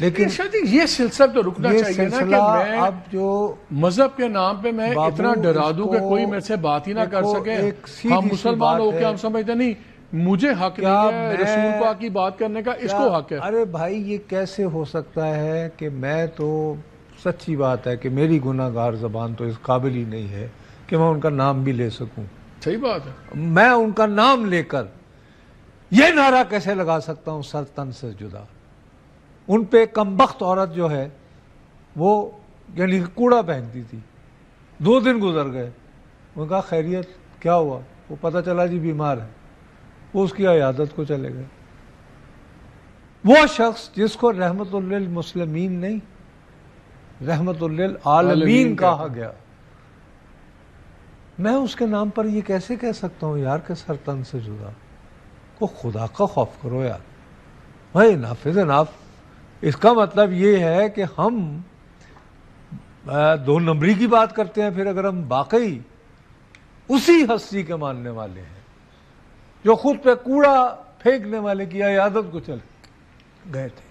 Speaker 2: لیکن
Speaker 1: یہ سلسلہ تو رکنا چاہیے نا, کہ میں
Speaker 2: اب جو
Speaker 1: مذہب کے نام پہ میں اتنا ڈرا دوں کہ کوئی میرے سے بات ہی نہ کر سکے. ہم مسلمان ہو کے ہم سمجھتے نہیں مجھے حق نہیں ہے رسول پاک کی بات کرنے کا, اس کو حق ہے.
Speaker 2: ارے بھائی یہ کیسے ہو سکتا ہے کہ میں تو سچی بات ہے کہ میری گناہ گار زبان تو اس قابل ہی نہیں ہے کہ میں ان کا نام بھی لے سکوں.
Speaker 1: صحیح بات ہے. میں
Speaker 2: ان کا نام لے کر یہ نعرہ کیسے لگا سکتا ہوں سر تن سے جدا. ان پہ کمبخت عورت جو ہے وہ یعنی کوڑا پہنتی تھی, 2 دن گزر گئے, انہوں نے کہا خیریت کیا ہوا, وہ پتہ چلا جی بیمار ہے, وہ اس کی عیادت کو چلے گئے. وہ شخص جس کو رحمت للمسلمین نہیں رحمت للعالمین کہا گیا, میں اس کے نام پر یہ کیسے کہہ سکتا ہوں یار کہ سر تن سے جدا. کو خدا کا خوف کرو یار. بھائی نافذ ناف, اس کا مطلب یہ ہے کہ ہم 2 نمبری کی بات کرتے ہیں. پھر اگر ہم واقعی اسی ہستی کے ماننے والے ہیں جو خود پہ کوڑا پھینکنے والے کی عیادت کو چلے گئے تھے,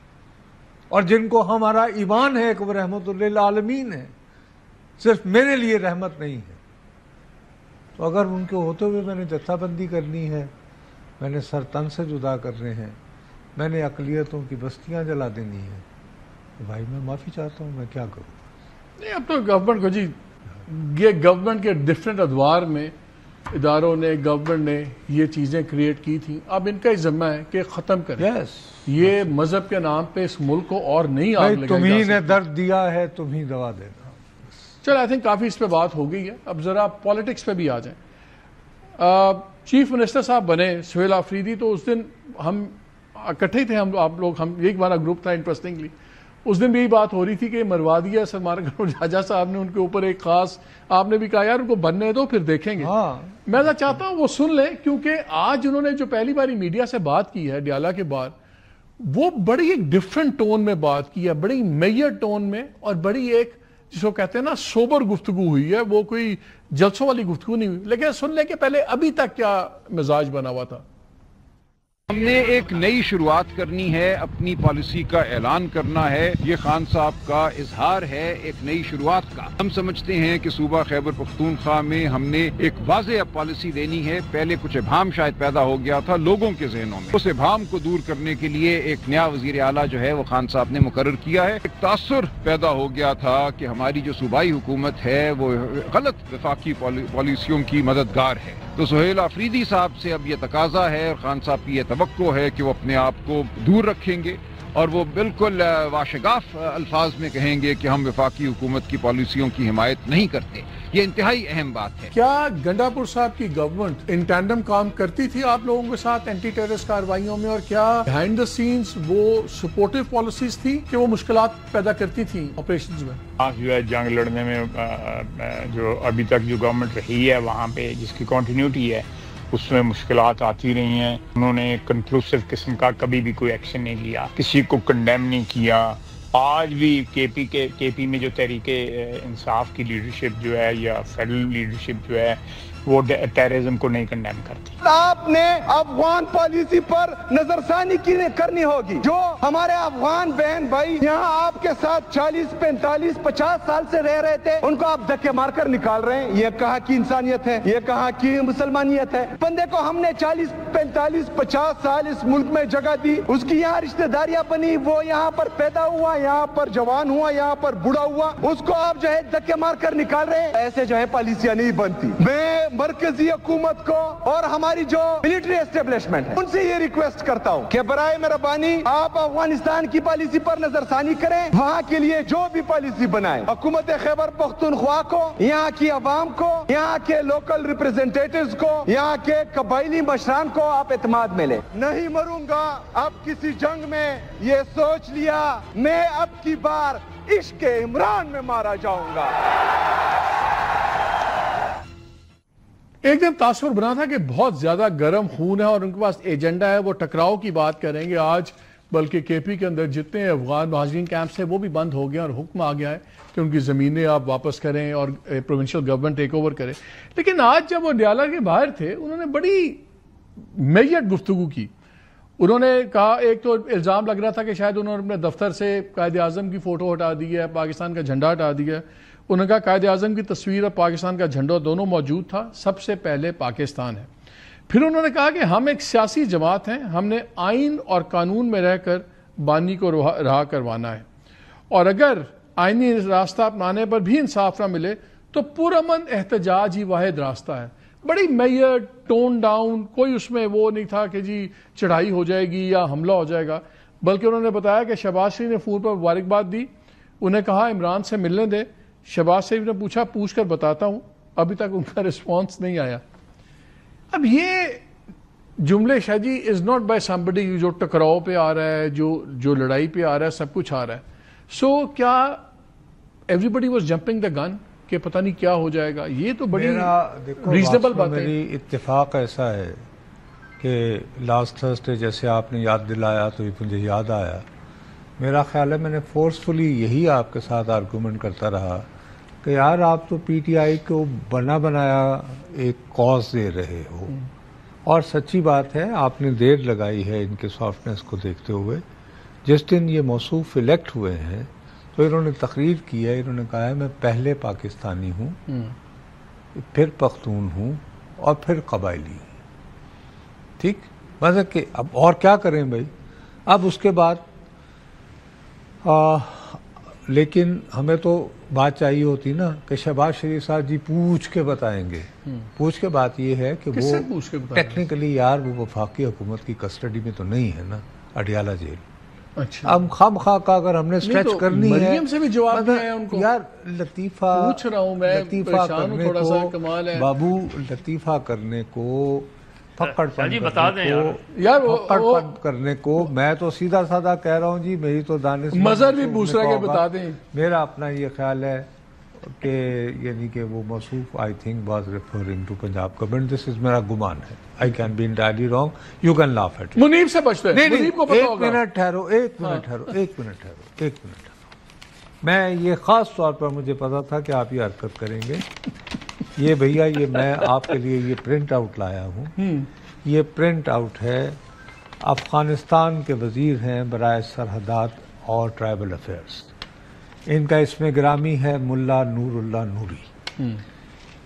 Speaker 2: اور جن کو ہمارا ایمان ہے کہ وہ رحمت للعالمین ہے, صرف میرے لیے رحمت نہیں ہے, تو اگر ان کے ہوتے ہوئے میں نے جتھا بندی کرنی ہے, میں نے سر تن سے جدا کرنے ہیں, میں نے اقلیتوں کی بستیاں جلا دینی ہے, تو بھائی میں معافی چاہتا ہوں, میں کیا کروں.
Speaker 1: نہیں اب تو گورنمنٹ کو جی, یہ گورنمنٹ کے ڈفرینٹ ادوار میں اداروں نے گورنمنٹ نے یہ چیزیں کریٹ کی تھیں. اب ان کا ہی ذمہ ہے کہ ختم کریں. یہ مذہب کے نام پہ اس ملک کو اور نہیں آگ لگائی.
Speaker 2: تمہیں نے درد دیا ہے, تمہیں دوا دینا.
Speaker 1: چل آئی تھنک کافی اس پہ بات ہو گئی ہے. اب ذرا پالیٹکس پہ بھی آ جائیں. چیف منسٹر صاحب بنے سہیل آفریدی, تو اس دن ہم اکٹھے تھے, آپ لوگ, ہم ایک ہمارا گروپ تھا. انٹرسٹنگلی اس دن بھی یہی بات ہو رہی تھی کہ مروا سلمان راجہ صاحب نے ان کے اوپر ایک خاص, آپ نے بھی کہا یار ان کو بننے دو پھر دیکھیں گے. میں چاہتا ہوں وہ سن لیں, کیونکہ آج انہوں نے جو پہلی باری میڈیا سے بات کی ہے ڈیالہ کے بعد, وہ بڑی ایک ڈفرنٹ ٹون میں بات کی ہے, بڑی میجر ٹون میں, اور بڑی ایک جس کو کہتے ہیں نا سوبر گفتگو ہوئی ہے. وہ کوئی جلسوں والی گفتگو نہیں ہوئی. لیکن سن لیں کہ پہلے ابھی تک کیا مزاج بنا ہوا تھا.
Speaker 5: ہم نے ایک نئی شروعات کرنی ہے, اپنی پالیسی کا اعلان کرنا ہے. یہ خان صاحب کا اظہار ہے ایک نئی شروعات کا. ہم سمجھتے ہیں کہ صوبہ خیبر پختونخوا میں ہم نے ایک واضح پالیسی دینی ہے. پہلے کچھ ابہام شاید پیدا ہو گیا تھا لوگوں کے ذہنوں میں, اس ابہام کو دور کرنے کے لیے ایک نیا وزیر اعلیٰ جو ہے وہ خان صاحب نے مقرر کیا ہے. ایک تاثر پیدا ہو گیا تھا کہ ہماری جو صوبائی حکومت ہے وہ غلط وفاقی پالیسیوں کی مددگار ہے. تو سہیل آفریدی صاحب سے اب یہ تقاضا ہے اور خان صاحب کی یہ توقع ہے کہ وہ اپنے آپ کو دور رکھیں گے اور وہ بالکل واشگاف الفاظ میں کہیں گے کہ ہم وفاقی حکومت کی پالیسیوں کی حمایت نہیں کرتے. یہ انتہائی اہم بات ہے.
Speaker 1: کیا گنڈاپور صاحب کی گورنمنٹ ان ٹینڈم کام کرتی تھی آپ لوگوں کے ساتھ اینٹی ٹیررسٹ کارروائیوں میں, اور کیا بیہائنڈ دا سینز وہ سپورٹیو پالیسیز تھی کہ وہ مشکلات پیدا کرتی تھیں آپریشنز میں؟
Speaker 6: جو ہے جنگ لڑنے میں جو ابھی تک جو گورنمنٹ رہی ہے وہاں پہ جس کی کنٹینیوٹی ہے اس میں مشکلات آتی رہی ہیں. انہوں نے کنکلوسیو قسم کا کبھی بھی کوئی ایکشن نہیں لیا, کسی کو کنڈیم نہیں کیا. آج بھی کے پی میں جو تحریک انصاف کی لیڈرشپ جو ہے یا فیڈرل لیڈرشپ جو ہے وہ ٹیررزم کو نہیں کنڈیم کرتی.
Speaker 7: آپ نے افغان پالیسی پر نظر ثانی کرنی ہوگی. جو ہمارے افغان بہن بھائی یہاں آپ کے ساتھ 40 45 50 سال سے رہ رہے تھے, ان کو آپ دھکے مار کر نکال رہے ہیں. یہ کہاں کی انسانیت ہے, یہ کہاں کی مسلمانیت ہے؟ بندے کو ہم نے 40 45 50 سال اس ملک میں جگہ دی, اس کی یہاں رشتہ داریاں بنی, وہ یہاں پر پیدا ہوا, یہاں پر جوان ہوا, یہاں پر بوڑھا ہوا, اس کو آپ جو ہے دھکے مار کر نکال رہے ہیں. ایسے جو ہے پالیسیاں نہیں بنتی. میں مرکزی حکومت کو اور ہماری جو ملٹری اسٹیبلشمنٹ ہے ان سے یہ ریکویسٹ کرتا ہوں کہ برائے مہربانی آپ افغانستان کی پالیسی پر نظر ثانی کریں. وہاں کے لیے جو بھی پالیسی بنائیں, حکومت خیبر پختونخوا کو, یہاں کی عوام کو, یہاں کے لوکل ریپرزینٹیٹیوز کو, یہاں کے قبائلی مشران کو آپ اعتماد میں لیں. نہیں مروں گا اب کسی جنگ میں, یہ سوچ لیا میں اب کی بار عشق عمران میں مارا جاؤں گا.
Speaker 1: ایک دن تاثر بنا تھا کہ بہت زیادہ گرم خون ہے اور ان کے پاس ایجنڈا ہے, وہ ٹکراؤ کی بات کریں گے آج. بلکہ کے پی کے اندر جتنے افغان مہاجرین کیمپس ہیں وہ بھی بند ہو گئے اور حکم آ گیا ہے کہ ان کی زمینیں آپ واپس کریں اور پروونشل گورنمنٹ ٹیک اوور کرے. لیکن آج جب وہ ڈیالر کے باہر تھے انہوں نے بڑی میت گفتگو کی. انہوں نے کہا, ایک تو الزام لگ رہا تھا کہ شاید انہوں نے اپنے دفتر سے قائد اعظم کی فوٹو ہٹا دی ہے, پاکستان کا جھنڈا ہٹا دیا. انہوں نے کہا قائد اعظم کی تصویر اور پاکستان کا جھنڈا دونوں موجود تھا, سب سے پہلے پاکستان ہے. پھر انہوں نے کہا کہ ہم ایک سیاسی جماعت ہیں, ہم نے آئین اور قانون میں رہ کر بانی کو رہا کروانا ہے, اور اگر آئینی راستہ اپنانے پر بھی انصاف نہ ملے تو پرامن احتجاج ہی واحد راستہ ہے. بڑی میئر ٹون ڈاؤن, کوئی اس میں وہ نہیں تھا کہ جی چڑھائی ہو جائے گی یا حملہ ہو جائے گا. بلکہ انہوں نے بتایا کہ شہباز شریف نے فون پر مبارکباد دی, انہیں کہا عمران سے ملنے دے. شہباز شریف نے پوچھا پوچھ کر بتاتا ہوں, ابھی تک ان کا رسپانس نہیں آیا. اب یہ جملے شاہ جی از ناٹ بائی سمبڈی جو ٹکراؤ پہ آ رہا ہے, جو لڑائی پہ آ رہا ہے, سب کچھ آ رہا ہے. سو کیا ایوری بڈی واز جمپنگ دا گن کہ پتہ نہیں کیا ہو جائے گا؟ یہ تو بڑی ریزنیبل بات ہے.
Speaker 2: میری اتفاق ایسا ہے کہ لاسٹ تھرسڈے جیسے آپ نے یاد دلایا تو مجھے یاد آیا. میرا خیال ہے میں نے فورسفلی یہی آپ کے ساتھ آرگومنٹ کرتا رہا کہ یار آپ تو پی ٹی آئی کو بنا بنایا ایک کاز دے رہے ہو, اور سچی بات ہے آپ نے دیر لگائی ہے ان کے سافٹنس کو دیکھتے ہوئے. جس دن یہ موصوف الیکٹ ہوئے ہیں تو انہوں نے تقریر کی ہے, انہوں نے کہا ہے میں پہلے پاکستانی ہوں, پھر پختون ہوں اور پھر قبائلی ہوں. ٹھیک, مطلب کہ اب اور کیا کریں بھائی. اب اس کے بعد لیکن ہمیں تو بات چاہیے ہوتی نا کہ شہباز شریف صاحب جی پوچھ کے بتائیں گے. پوچھ کے بات یہ ہے کہ وہ ٹیکنیکلی یار وہ وفاقی حکومت کی کسٹڈی میں تو نہیں ہے نا اڈیالہ جیل. اب خام خواہ کا اگر ہم نے سٹریچ کرنی ہے,
Speaker 1: مریم سے بھی جواب دیا ہے ان کو.
Speaker 2: یار لطیفہ
Speaker 1: پوچھ رہا ہوں میں,
Speaker 2: لطیفہ کرنے کو بابو, لطیفہ کرنے کو, پکڑ کرنے کو میں تو سیدھا سادہ کہہ رہا ہوں جی, میری تو دانش
Speaker 1: مظہر بھی پوچھ رہا کہ بتا دیں.
Speaker 2: میرا اپنا یہ خیال ہے کہ یعنی کہ وہ موصوف I think was referring to Punjab government. This is میرا گمان ہے, I can be entirely wrong, you can laugh at.
Speaker 1: Muneeb سے بچتے ہیں, منیب کو پتہ ہوگا.
Speaker 2: ایک منٹ ٹھہرو. میں یہ خاص طور پر مجھے پتا تھا کہ آپ یہ حرکت کریں گے. یہ بھیا یہ میں آپ کے لیے یہ پرنٹ آؤٹ لایا ہوں. یہ پرنٹ آؤٹ ہے, افغانستان کے وزیر ہیں برائے سرحدات اور ٹرائبل افیئرس, ان کا اس میں گرامی ہے ملا نور اللہ نوری.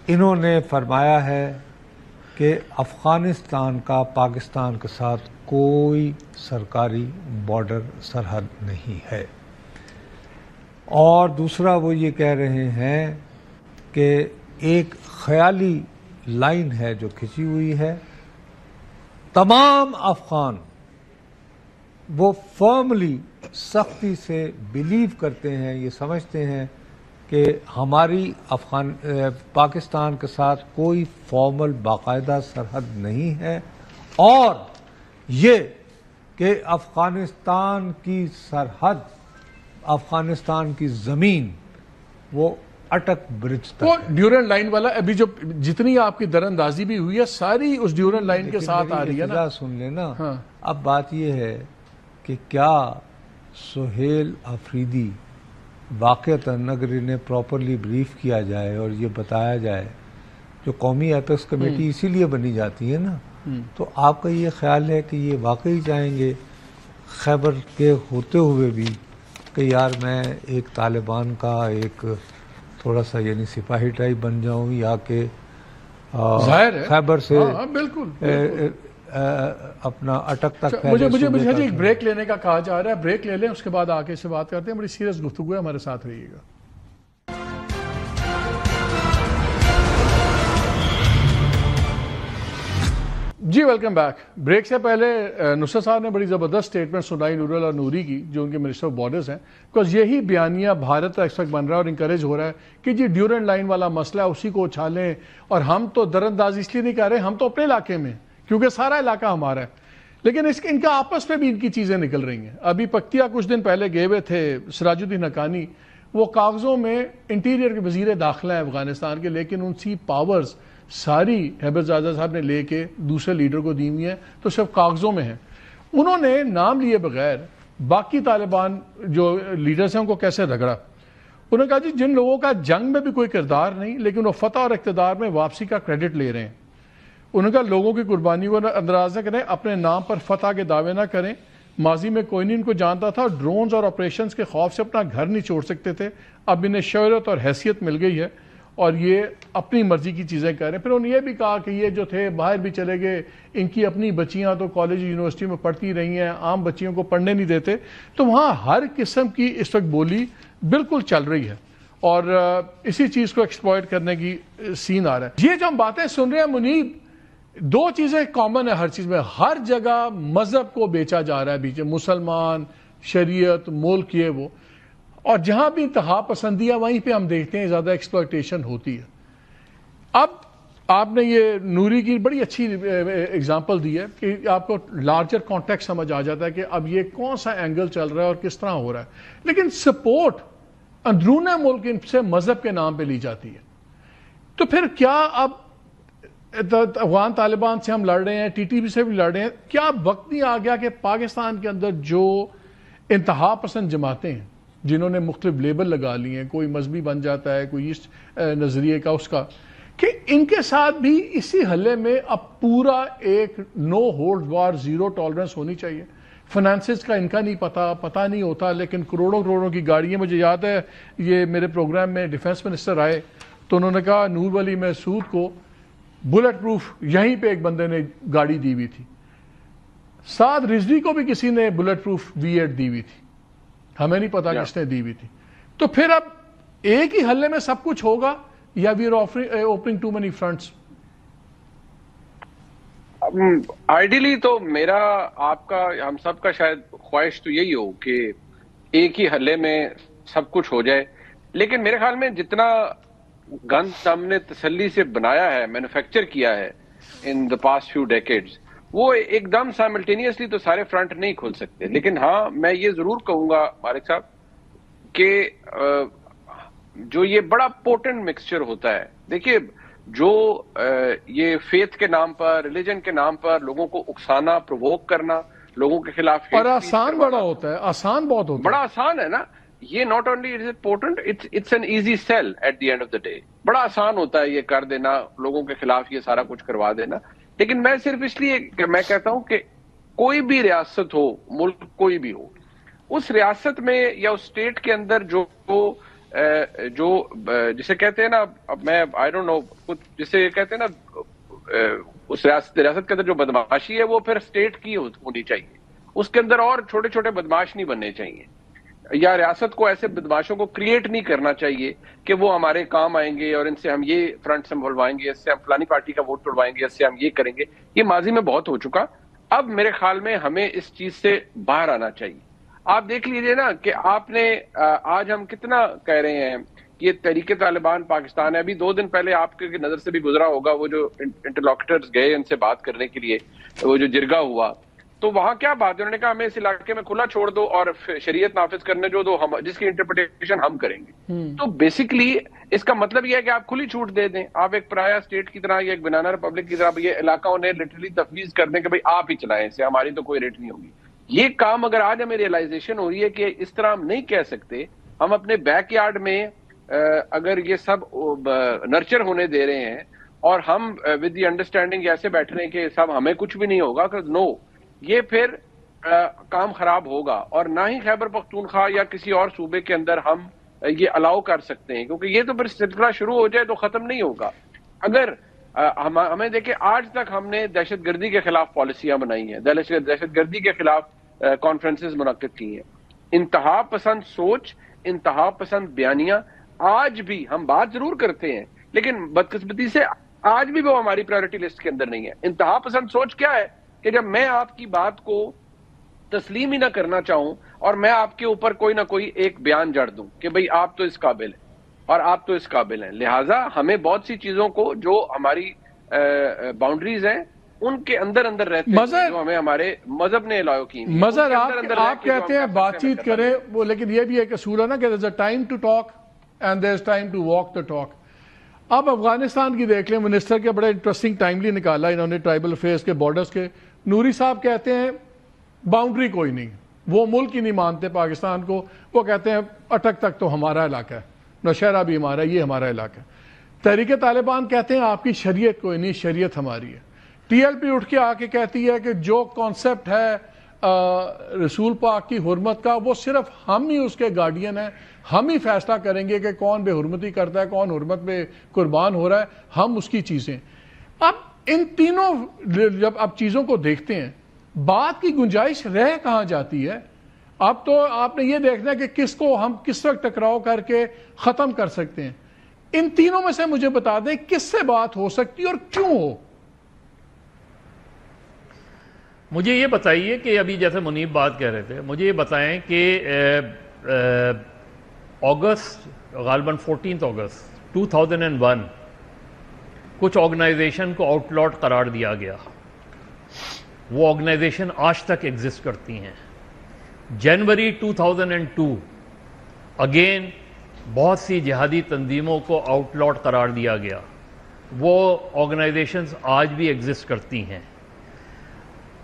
Speaker 2: انہوں نے فرمایا ہے کہ افغانستان کا پاکستان کے ساتھ کوئی سرکاری بارڈر سرحد نہیں ہے. اور دوسرا وہ یہ کہہ رہے ہیں کہ ایک خیالی لائن ہے جو کھچی ہوئی ہے. تمام افغان وہ فرملی سختی سے بلیو کرتے ہیں، یہ سمجھتے ہیں کہ ہماری پاکستان کے ساتھ کوئی فارمل باقاعدہ سرحد نہیں ہے، اور یہ کہ افغانستان کی سرحد، افغانستان کی زمین وہ اٹک برج تک
Speaker 1: وہ ڈیورنٹ لائن والا ابھی جو جتنی آپ کی دراندازی بھی ہوئی ہے ساری اس ڈیورنٹ لائن کے ساتھ آ رہی ہے نا.
Speaker 2: سن لینا.
Speaker 1: ہاں.
Speaker 2: اب بات یہ ہے کہ کیا سہیل آفریدی واقعتاً اگر انہیں پراپرلی بریف کیا جائے اور یہ بتایا جائے، جو قومی ایپیکس کمیٹی اسی لیے بنی جاتی ہے نا، تو آپ کا یہ خیال ہے کہ یہ واقعی چاہیں گے خیبر کے ہوتے ہوئے بھی کہ یار میں ایک طالبان کا ایک تھوڑا سا یعنی سپاہی ٹائپ بن جاؤں، یا کہ خیبر سے
Speaker 1: بالکل
Speaker 2: اپنا اٹک تک
Speaker 1: مجھے ایک بریک لینے کا کہا جا رہا ہے، بریک لے لیں، اس کے بعد آگے سے بات کرتے ہیں. بڑی سیریس گفتگو ہے، ہمارے ساتھ رہیے گا. جی ویلکم بیک. بریک سے پہلے نصرت صاحب نے بڑی زبردست سٹیٹمنٹ سنائی نور اور نوری کی، جو ان کے منسٹر آف بارڈرز ہیں، بیکاز یہی بیانیہ بھارت کا اس وقت بن رہا ہے اور انکریج ہو رہا ہے کہ جی ڈیورنٹ لائن والا مسئلہ ہے اسی کو اچھالیں، اور ہم تو دراندازی اس لیے نہیں کر رہے، ہم تو اپنے علاقے میں، کیونکہ سارا علاقہ ہمارا ہے. لیکن ان کا آپس میں بھی ان کی چیزیں نکل رہی ہیں. ابھی پکتیا کچھ دن پہلے گئے ہوئے تھے سراج الدین حقانی، وہ کاغذوں میں انٹیریئر کے وزیر داخلہ ہیں افغانستان کے، لیکن ان سی پاورز ساری ہیبت زادہ صاحب نے لے کے دوسرے لیڈر کو دی ہوئی ہیں، تو صرف کاغذوں میں ہیں. انہوں نے نام لیے بغیر باقی طالبان جو لیڈرز ہیں ان کو کیسے رگڑا. انہوں نے کہا جی جن لوگوں کا جنگ میں بھی کوئی کردار نہیں لیکن وہ فتح اور اقتدار میں واپسی کا کریڈٹ لے رہے ہیں. انہوں نے کہا لوگوں کی قربانیوں کو اندراز نہ کریں، اپنے نام پر فتح کے دعوے نہ کریں. ماضی میں کوئی نہیں ان کو جانتا تھا، ڈرونز اور آپریشنز کے خوف سے اپنا گھر نہیں چھوڑ سکتے تھے. اب انہیں شہرت اور حیثیت مل گئی ہے اور یہ اپنی مرضی کی چیزیں کر رہے ہیں. پھر انہوں نے یہ بھی کہا کہ یہ جو تھے باہر بھی چلے گئے، ان کی اپنی بچیاں تو کالج یونیورسٹی میں پڑھتی رہی ہیں، عام بچیوں کو پڑھنے نہیں دیتے. تو وہاں ہر قسم کی اس وقت بولی بالکل چل رہی ہے اور اسی چیز کو ایکسپلائٹ کرنے کی سین آ رہا ہے. یہ جو ہم باتیں سن رہے ہیں منیب، دو چیزیں کامن ہے ہر چیز میں. ہر جگہ مذہب کو بیچا جا رہا ہے، بیچے مسلمان، شریعت، ملک، یہ وہ، اور جہاں بھی انتہا پسندی ہے وہیں پہ ہم دیکھتے ہیں زیادہ ایکسپلائٹیشن ہوتی ہے. اب آپ نے یہ نوری کی بڑی اچھی اگزامپل دی ہے کہ آپ کو لارجر کانٹیکٹ سمجھ آ جاتا ہے کہ اب یہ کون سا اینگل چل رہا ہے اور کس طرح ہو رہا ہے. لیکن سپورٹ اندرون ملک ان سے مذہب کے نام پہ لی جاتی ہے. تو پھر کیا اب افغان طالبان سے ہم لڑ رہے ہیں، ٹی ٹی پی سے بھی لڑ رہے ہیں، کیا وقت نہیں آ گیا کہ پاکستان کے اندر جو انتہا پسند جماعتیں ہیں جنہوں نے مختلف لیبل لگا لیے ہیں، کوئی مذہبی بن جاتا ہے، کوئی اس نظریے کا اس کا، کہ ان کے ساتھ بھی اسی حلے میں اب پورا ایک نو ہولڈ وار، زیرو ٹالرنس ہونی چاہیے. فنانسز کا ان کا نہیں پتہ نہیں ہوتا، لیکن کروڑوں کروڑوں کی گاڑیاں. مجھے یاد ہے یہ میرے پروگرام میں ڈیفنس منسٹر آئے تو انہوں نے کہا نور ولی محسود کو بلٹ پروف یہیں پہ ایک بندے نے گاڑی دی ہوئی تھی، سعد رضوی کو بھی کسی نے بلٹ پروف V8 دی ہوئی تھی، ہمیں نہیں پتا کس نے دی ہوئی تھی. تو پھر اب ایک ہی حلے میں سب کچھ ہوگا یا we are opening to many fronts?
Speaker 4: Ideally تو میرا، آپ کا، ہم سب کا شاید خواہش تو یہی ہو کہ ایک ہی حلے میں سب کچھ ہو جائے. لیکن میرے خیال میں جتنا گن ہم نے تسلی سے بنایا ہے، مینوفیکچر کیا ہے ان دا پاسٹ فیو ڈیکیڈز، وہ ایک دم سائملٹینیسلی تو سارے فرنٹ نہیں کھول سکتے. لیکن ہاں میں یہ ضرور کہوں گا مالک صاحب کہ جو یہ بڑا پوٹنٹ مکسچر ہوتا ہے، دیکھیے جو یہ فیتھ کے نام پر، ریلیجن کے نام پر لوگوں کو اکسانا، پرووک کرنا، لوگوں کے خلاف،
Speaker 1: اور آسان بڑا ہوتا ہے، آسان بہت ہوتا ہے،
Speaker 4: بڑا آسان ہے نا. یہ not only it is potent, it's an easy sell at the end of the day. بڑا آسان ہوتا ہے یہ کر دینا، لوگوں کے خلاف یہ سارا کچھ کروا دینا. لیکن میں صرف اس لیے کہ میں کہتا ہوں کہ کوئی بھی ریاست ہو، ملک کوئی بھی ہو، اس ریاست میں یا اس اسٹیٹ کے اندر جو جسے کہتے ہیں نا، اب میں آئی ڈونٹ نو، جسے کہتے ہیں نا اس ریاست کے اندر جو بدماشی ہے وہ پھر اسٹیٹ کی ہونی چاہیے. اس کے اندر اور چھوٹے چھوٹے بدماش نہیں بننے چاہیے. یا ریاست کو ایسے بدماشوں کو کریٹ نہیں کرنا چاہیے کہ وہ ہمارے کام آئیں گے اور ان سے ہم یہ فرنٹ سنبھلوائیں گے، اس سے ہم فلانی پارٹی کا ووٹ توڑوائیں گے، اس سے ہم یہ کریں گے. یہ ماضی میں بہت ہو چکا. اب میرے خیال میں ہمیں اس چیز سے باہر آنا چاہیے. آپ دیکھ لیجئے نا کہ آپ نے آج ہم کتنا کہہ رہے ہیں کہ یہ تحریک طالبان پاکستان ہے. ابھی 2 دن پہلے آپ کی نظر سے بھی گزرا ہوگا وہ جو انٹرلوکٹرز گئے ان سے بات کرنے کے لیے، وہ جو جرگہ ہوا، تو وہاں کیا بات ہے؟ انہوں نے کہا ہمیں اس علاقے میں کھلا چھوڑ دو اور شریعت نافذ کرنے جو دو، جس کی انٹرپریٹیشن ہم کریں گے. تو بیسیکلی اس کا مطلب یہ ہے کہ آپ کھلی چھوٹ دے دیں. آپ ایک پرایا اسٹیٹ کی طرح یا ایک بنانا ریپبلک کی طرح یہ علاقہ انہیں لٹرلی تفویض کر دیں کہ بھائی آپ ہی چلائیں اسے، ہماری تو کوئی ریٹ نہیں ہوگی. یہ کام اگر آج ہمیں ریئلائزیشن ہو رہی ہے کہ اس طرح ہم نہیں کہہ سکتے، ہم اپنے بیک یارڈ میں اگر یہ سب نرچر ہونے دے رہے ہیں اور ہم ود دی انڈرسٹینڈنگ ایسے بیٹھ رہے ہیں کہ سب ہمیں کچھ بھی نہیں ہوگا، نو، یہ پھر کام خراب ہوگا. اور نہ ہی خیبر پختونخوا یا کسی اور صوبے کے اندر ہم یہ الاؤ کر سکتے ہیں، کیونکہ یہ تو پھر سلسلہ شروع ہو جائے تو ختم نہیں ہوگا. اگر ہمیں دیکھیں آج تک ہم نے دہشت گردی کے خلاف پالیسیاں بنائی ہیں، دہشت گردی کے خلاف کانفرنسز منعقد کی ہیں. انتہا پسند سوچ، انتہا پسند بیانیاں آج بھی ہم بات ضرور کرتے ہیں، لیکن بدقسمتی سے آج بھی وہ ہماری پرائیورٹی لسٹ کے اندر نہیں ہے. انتہا پسند سوچ کیا ہے کہ جب میں آپ کی بات کو تسلیم ہی نہ کرنا چاہوں اور میں آپ کے اوپر کوئی نہ کوئی ایک بیان جڑ دوں کہ بھئی آپ تو اس قابل ہیں اور آپ تو اس قابل ہیں. لہٰذا ہمیں بہت سی چیزوں کو جو ہماری باؤنڈریز ہیں ان کے اندر رہتے ہیں، جو ہمیں ہمارے مذہب نے الاؤ کی.
Speaker 1: مظہر آپ کہتے ہیں بات چیت کریں وہ، لیکن یہ بھی ایک اصول ہے نا کہ there's a time to talk and there's time to walk the talk. اب افغانستان کی دیکھ لیں، منسٹر کے بڑے انٹرسٹنگ ٹائملی نکالا انہوں نے ٹرائبل افیئرس کے بارڈرز کے. نوری صاحب کہتے ہیں باؤنڈری کوئی نہیں، وہ ملک ہی نہیں مانتے پاکستان کو. وہ کہتے ہیں اٹک تک تو ہمارا علاقہ ہے، نوشہرہ بھی ہمارا، یہ ہمارا علاقہ ہے. تحریک طالبان کہتے ہیں آپ کی شریعت کوئی نہیں، شریعت ہماری ہے. ٹی ایل پی اٹھ کے آ کے کہتی ہے کہ جو کانسیپٹ ہے رسول پاک کی حرمت کا وہ صرف ہم ہی اس کے گارڈین ہیں، ہم ہی فیصلہ کریں گے کہ کون بے حرمتی کرتا ہے، کون حرمت میں قربان ہو رہا ہے، ہم اس کی چیزیں. اب ان تینوں جب آپ چیزوں کو دیکھتے ہیں بات کی گنجائش رہ کہاں جاتی ہے؟ اب تو آپ نے یہ دیکھنا ہے کہ کس کو ہم کس وقت ٹکراؤ کر کے ختم کر سکتے ہیں. ان تینوں میں سے مجھے بتا دیں کس سے بات ہو سکتی اور کیوں ہو؟
Speaker 3: مجھے یہ بتائیے کہ ابھی جیسے منیب بات کہہ رہے تھے، مجھے یہ بتائیں کہ اگست غالباً 14 اگست 2001 کچھ آرگنائزیشن کو آؤٹ لاٹ قرار دیا گیا. وہ آرگنائزیشن آج تک ایگزسٹ کرتی ہیں. جنوری 2002 اگین بہت سی جہادی تنظیموں کو آؤٹ لاٹ قرار دیا گیا. وہ آرگنائزیشنز آج بھی ایگزسٹ کرتی ہیں.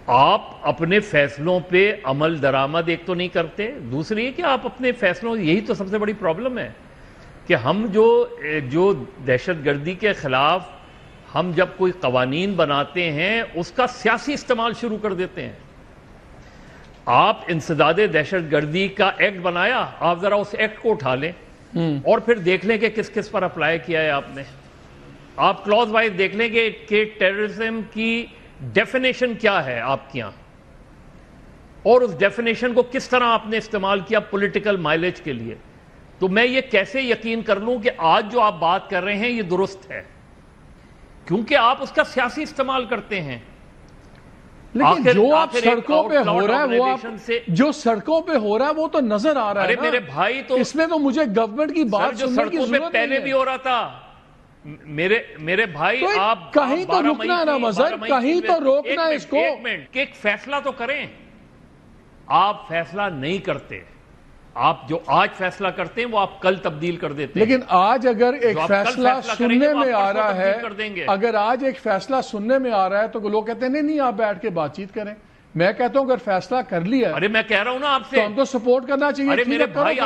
Speaker 3: آپ اپنے فیصلوں پہ عمل درآمد ایک تو نہیں کرتے، دوسری یہ کہ آپ اپنے فیصلوں، یہی تو سب سے بڑی پرابلم ہے کہ ہم جو دہشت گردی کے خلاف ہم جب کوئی قوانین بناتے ہیں اس کا سیاسی استعمال شروع کر دیتے ہیں. آپ انسداد دہشت گردی کا ایکٹ بنایا، آپ ذرا اس ایکٹ کو اٹھا لیں اور پھر دیکھ لیں کہ کس کس پر اپلائی کیا ہے آپ نے. آپ کلوز وائز دیکھ لیں کہ ٹیررزم کی ڈیفینیشن کیا ہے آپ کے یہاں، اور اس ڈیفینیشن کو کس طرح آپ نے استعمال کیا پولیٹیکل مائلیج کے لیے. تو میں یہ کیسے یقین کر لوں کہ آج جو آپ بات کر رہے ہیں یہ درست ہے، کیونکہ آپ اس کا سیاسی استعمال کرتے ہیں.
Speaker 1: لیکن جو آپ سڑکوں پہ ہو رہا ہے، وہ آپ جو سڑکوں پہ ہو رہا ہے وہ تو نظر آ رہا ہے.
Speaker 3: میرے بھائی تو
Speaker 1: اس میں تو مجھے گورنمنٹ کی بات سننے کی ضرورت
Speaker 3: پہلے بھی ہو رہا تھا. میرے بھائی آپ
Speaker 1: کہیں تو رکنا ہے نا مظہر، کہیں تو روکنا ہے اس کو.
Speaker 3: ایک فیصلہ تو کریں. آپ فیصلہ نہیں کرتے. آپ جو آج فیصلہ کرتے ہیں وہ آپ کل تبدیل کر دیتے ہیں.
Speaker 1: لیکن آج اگر ایک فیصلہ سننے میں آ رہا ہے، اگر آج ایک فیصلہ سننے میں آ رہا ہے تو لوگ کہتے ہیں نہیں آپ بیٹھ کے بات چیت کریں. میں کہتا ہوں اگر فیصلہ کر لیا ہے،
Speaker 3: ارے میں کہہ رہا ہوں نا آپ سے،
Speaker 1: تو ہم تو سپورٹ کرنا چاہیے.
Speaker 3: ارے میرے بھائی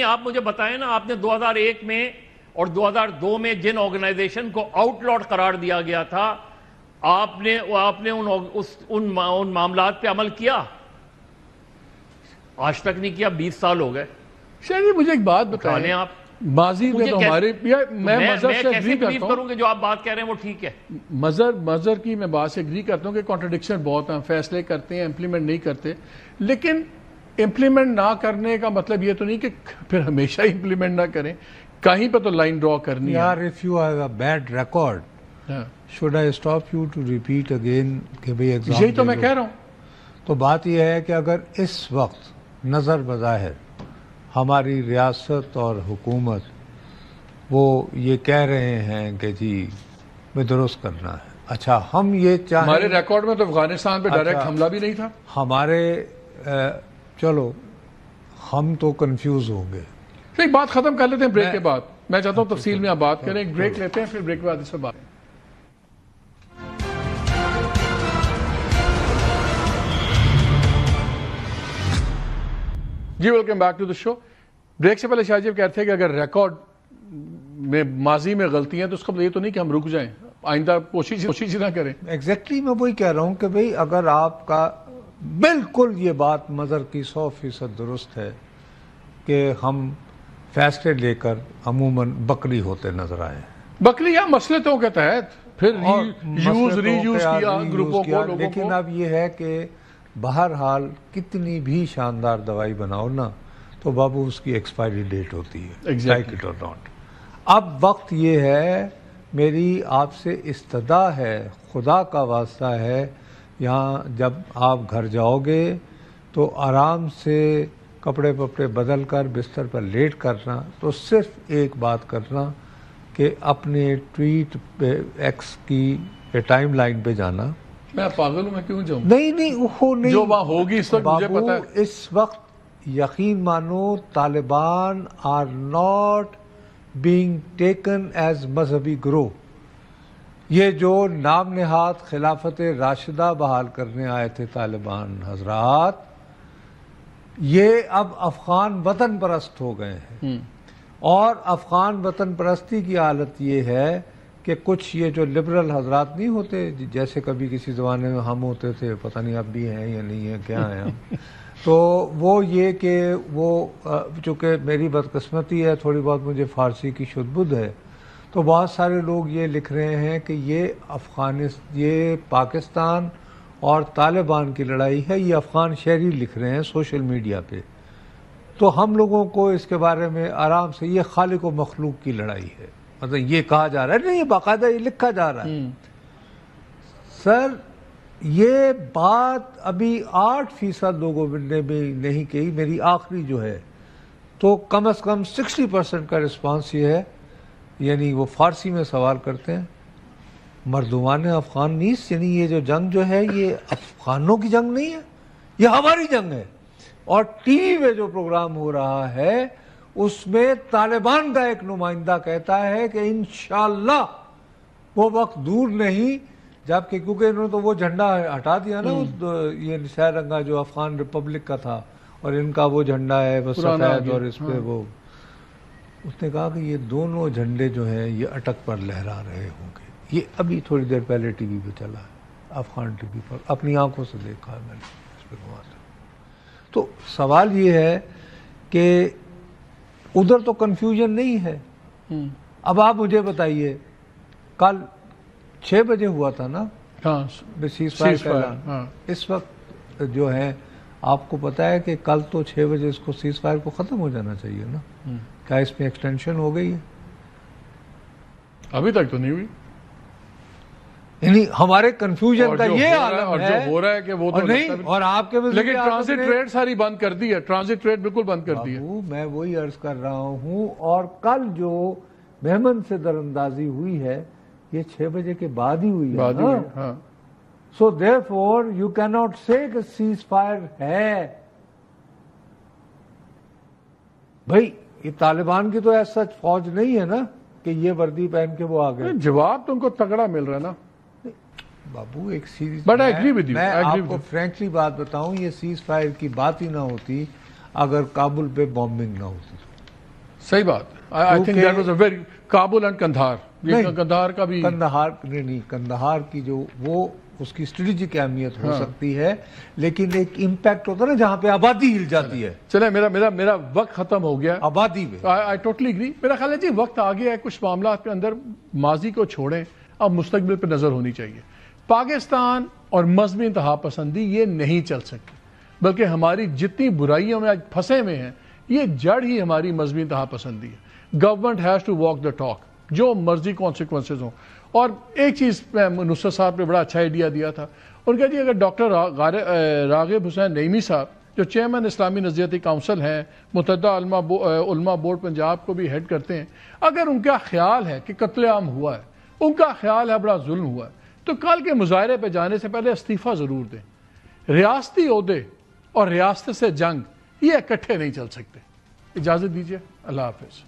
Speaker 3: آپ مجھے بتائیں نا، آپ نے 2001 میں اور 2002 میں جن آرگنائزیشن کو آؤٹ لاٹ قرار دیا گیا تھا، آپ نے ان معاملات پہ عمل کیا؟ آج تک نہیں کیا. 20 سال ہو گئے.
Speaker 1: شاید مجھے ایک بات بتائیں، آپ ماضی میں تو ہمارے میں مظہر سے اگری کرتا ہوں
Speaker 3: کہ جو آپ بات کہہ رہے ہیں وہ ٹھیک ہے.
Speaker 1: مظہر کی میں بات سے اگری کرتا ہوں کہ کانٹرڈکشن بہت ہیں، فیصلے کرتے ہیں امپلیمنٹ نہیں کرتے. لیکن امپلیمنٹ نہ کرنے کا مطلب یہ تو نہیں کہ پھر ہمیشہ ہی امپلیمنٹ نہ کریں, کہیں پہ تو لائن ڈرا کرنی ہے.
Speaker 2: یار if you have a bad record, should I stop you to repeat again کہ بھئی ایگزام
Speaker 1: یہی تو میں کہہ رہا ہوں.
Speaker 2: تو بات یہ ہے کہ اگر اس وقت نظر بظاہر ہماری ریاست اور حکومت وہ یہ کہہ رہے ہیں کہ جی میں درست کرنا ہے, اچھا ہم یہ چاہیں,
Speaker 1: ہمارے ریکارڈ میں تو افغانستان پہ ڈائریکٹ حملہ بھی نہیں تھا.
Speaker 2: ہمارے چلو ہم تو کنفیوز ہوں گے.
Speaker 1: ایک بات ختم کر لیتے ہیں بریک کے بعد. میں چاہتا ہوں تفصیل میں آپ بات کریں, ایک بریک لیتے ہیں, پھر بریک کے بعد اس پہ بات. جی welcome back to the show. Break سے پہلے شاہ جی کہتے ہیں کہ اگر ریکارڈ میں ماضی میں غلطی ہیں تو اس کا یہ تو نہیں کہ ہم رک جائیں, آئندہ کوشش نہ کریں.
Speaker 2: ایگزیکٹلی میں وہی کہہ رہا ہوں کہ بھئی اگر آپ کا بالکل یہ بات مظہر کی 100% درست ہے کہ ہم فیصلے لے کر عموماً بکری ہوتے نظر آئے,
Speaker 1: بکری یا مسلطوں کے تحت پھر یوز ری یوز کیا گروپوں کو, لوگوں کو.
Speaker 2: لیکن اب یہ ہے کہ بہرحال کتنی بھی شاندار دوائی بناؤ نا تو بابو اس کی ایکسپائری ڈیٹ ہوتی ہے, لائک اٹ اور ناٹ. اب وقت یہ ہے, میری آپ سے استدعا ہے, خدا کا واسطہ ہے, یہاں جب آپ گھر جاؤ گے تو آرام سے کپڑے پپڑے بدل کر بستر پر لیٹ کرنا, تو صرف ایک بات کرنا کہ اپنے ٹویٹ پہ ایکس کی ٹائم لائن پہ جانا.
Speaker 1: میں پاگل ہوں, میں کیوں جاؤں؟
Speaker 2: نہیں وہ نہیں,
Speaker 1: جو وہاں ہوگی اس وقت مجھے پتا ہے.
Speaker 2: اس وقت یقین مانو Taliban are not being taken as مذہبی گروہ. یہ جو نام نہاد خلافت راشدہ بحال کرنے آئے تھے طالبان حضرات, یہ اب افغان وطن پرست ہو گئے ہیں. اور افغان وطن پرستی کی حالت یہ ہے کہ کچھ یہ جو لبرل حضرات نہیں ہوتے, جیسے کبھی کسی زمانے میں ہم ہوتے تھے, پتہ نہیں اب بھی ہیں یا نہیں ہیں, کیا ہیں ہم, تو وہ یہ کہ وہ چونکہ میری بدقسمتی ہے تھوڑی بہت, مجھے فارسی کی شدبد ہے, تو بہت سارے لوگ یہ لکھ رہے ہیں کہ یہ پاکستان اور طالبان کی لڑائی ہے. یہ افغان شہری لکھ رہے ہیں سوشل میڈیا پہ. تو ہم لوگوں کو اس کے بارے میں آرام سے, یہ خالق و مخلوق کی لڑائی ہے, مطلب یہ کہا جا رہا ہے, نہیں یہ باقاعدہ یہ لکھا جا رہا ہے. سر یہ بات ابھی 8% لوگوں نے بھی نہیں کہی, میری آخری جو ہے, تو کم از کم 60% کا رسپانس یہ ہے, یعنی وہ فارسی میں سوال کرتے ہیں, مردمان افغان نیس, یعنی یہ جو جنگ جو ہے یہ افغانوں کی جنگ نہیں ہے, یہ ہماری جنگ ہے. اور ٹی وی میں جو پروگرام ہو رہا ہے اس میں طالبان کا ایک نمائندہ کہتا ہے کہ انشاءاللہ وہ وقت دور نہیں, جبکہ کیونکہ انہوں نے تو وہ جھنڈا ہٹا دیا نا, یہ سہ رنگا جو افغان ریپبلک کا تھا, اور ان کا وہ جھنڈا ہے وہ سفید, اور اس پہ وہ, اس نے کہا کہ یہ دونوں جھنڈے جو ہیں یہ اٹک پر لہرا رہے ہوں گے. یہ ابھی تھوڑی دیر پہلے ٹی وی پہ چلا ہے, افغان ٹی وی پر, اپنی آنکھوں سے دیکھا ہے میں نے اس پہ گھما. تو سوال یہ ہے کہ ادھر تو کنفیوژن نہیں ہے. اب آپ مجھے بتائیے, کل 6 بجے ہوا تھا نا سیز فائر کا اعلان, اس وقت جو ہے آپ کو پتا ہے کہ کل تو 6 بجے اس کو سیز فائر کو ختم ہو جانا چاہیے نا. کیا اس میں ایکسٹینشن ہو گئی ہے؟
Speaker 1: ابھی تک تو نہیں ہوئی.
Speaker 2: یعنی ہمارے کنفیوژن کا یہ عالم
Speaker 1: اور جو ہو رہا ہے کہ وہ تو
Speaker 2: نہیں, اور آپ کے
Speaker 1: لیکن ٹرانزٹ ٹریڈ ساری بند کر دی ہے, ٹرانزٹ ٹریڈ بالکل بند کر دی ہے.
Speaker 2: میں وہی عرض کر رہا ہوں, اور کل جو بہمن سے دراندازی ہوئی ہے یہ 6 بجے کے بعد ہی ہوئی ہے. سو دیئر فور یو کی ناٹ سے کہ سیز فائر ہے. بھائی یہ طالبان کی تو ایسا فوج نہیں ہے نا کہ یہ وردی پہن کے وہ آگے.
Speaker 1: جواب تو ان کو تگڑا مل رہا ہے نا
Speaker 2: بابو, ایک series.
Speaker 1: But I agree with you.
Speaker 2: میں آپ کو فرینکلی بات بتاؤں, یہ سیز فائر کی بات ہی نہ ہوتی اگر کابل پہ بامبنگ نہ ہوتی.
Speaker 1: صحیح بات. I think that was a very, Kabul and Kandahar, Kandahar کا بھی,
Speaker 2: کندھار نہیں, کندھار کی جو وہ اس کی اسٹریٹجک اہمیت ہو سکتی ہے, لیکن ایک امپیکٹ ہوتا ہے نا جہاں پہ آبادی ہل جاتی ہے.
Speaker 1: چلے میرا وقت ختم ہو گیا
Speaker 2: آبادی میں.
Speaker 1: I totally agree. میرا خیال ہے جی وقت آ گیا ہے, کچھ معاملات کے اندر ماضی کو چھوڑیں, اب مستقبل پہ نظر ہونی چاہیے. پاکستان اور مذہبی انتہا پسندی یہ نہیں چل سکتی. بلکہ ہماری جتنی برائیوں میں آج پھنسے ہوئے ہیں یہ جڑ ہی ہماری مذہبی انتہا پسندی ہے. Government has to walk the talk, جو مرضی کانسیکوینسز ہوں. اور ایک چیز نصرت صاحب نے بڑا اچھا آئیڈیا دیا تھا, ان کا جی اگر ڈاکٹر راغب حسین نعیمی صاحب جو چیئرمین اسلامی نظریاتی کونسل ہیں, متحدہ علماء بورڈ پنجاب کو بھی ہیڈ کرتے ہیں, اگر ان کا خیال ہے کہ قتل عام ہوا ہے, ان کا خیال ہے بڑا ظلم ہوا ہے, تو کل کے مظاہرے پہ جانے سے پہلے استعفیٰ ضرور دیں. ریاستی عہدے اور ریاست سے جنگ یہ اکٹھے نہیں چل سکتے. اجازت دیجیے, اللہ حافظ.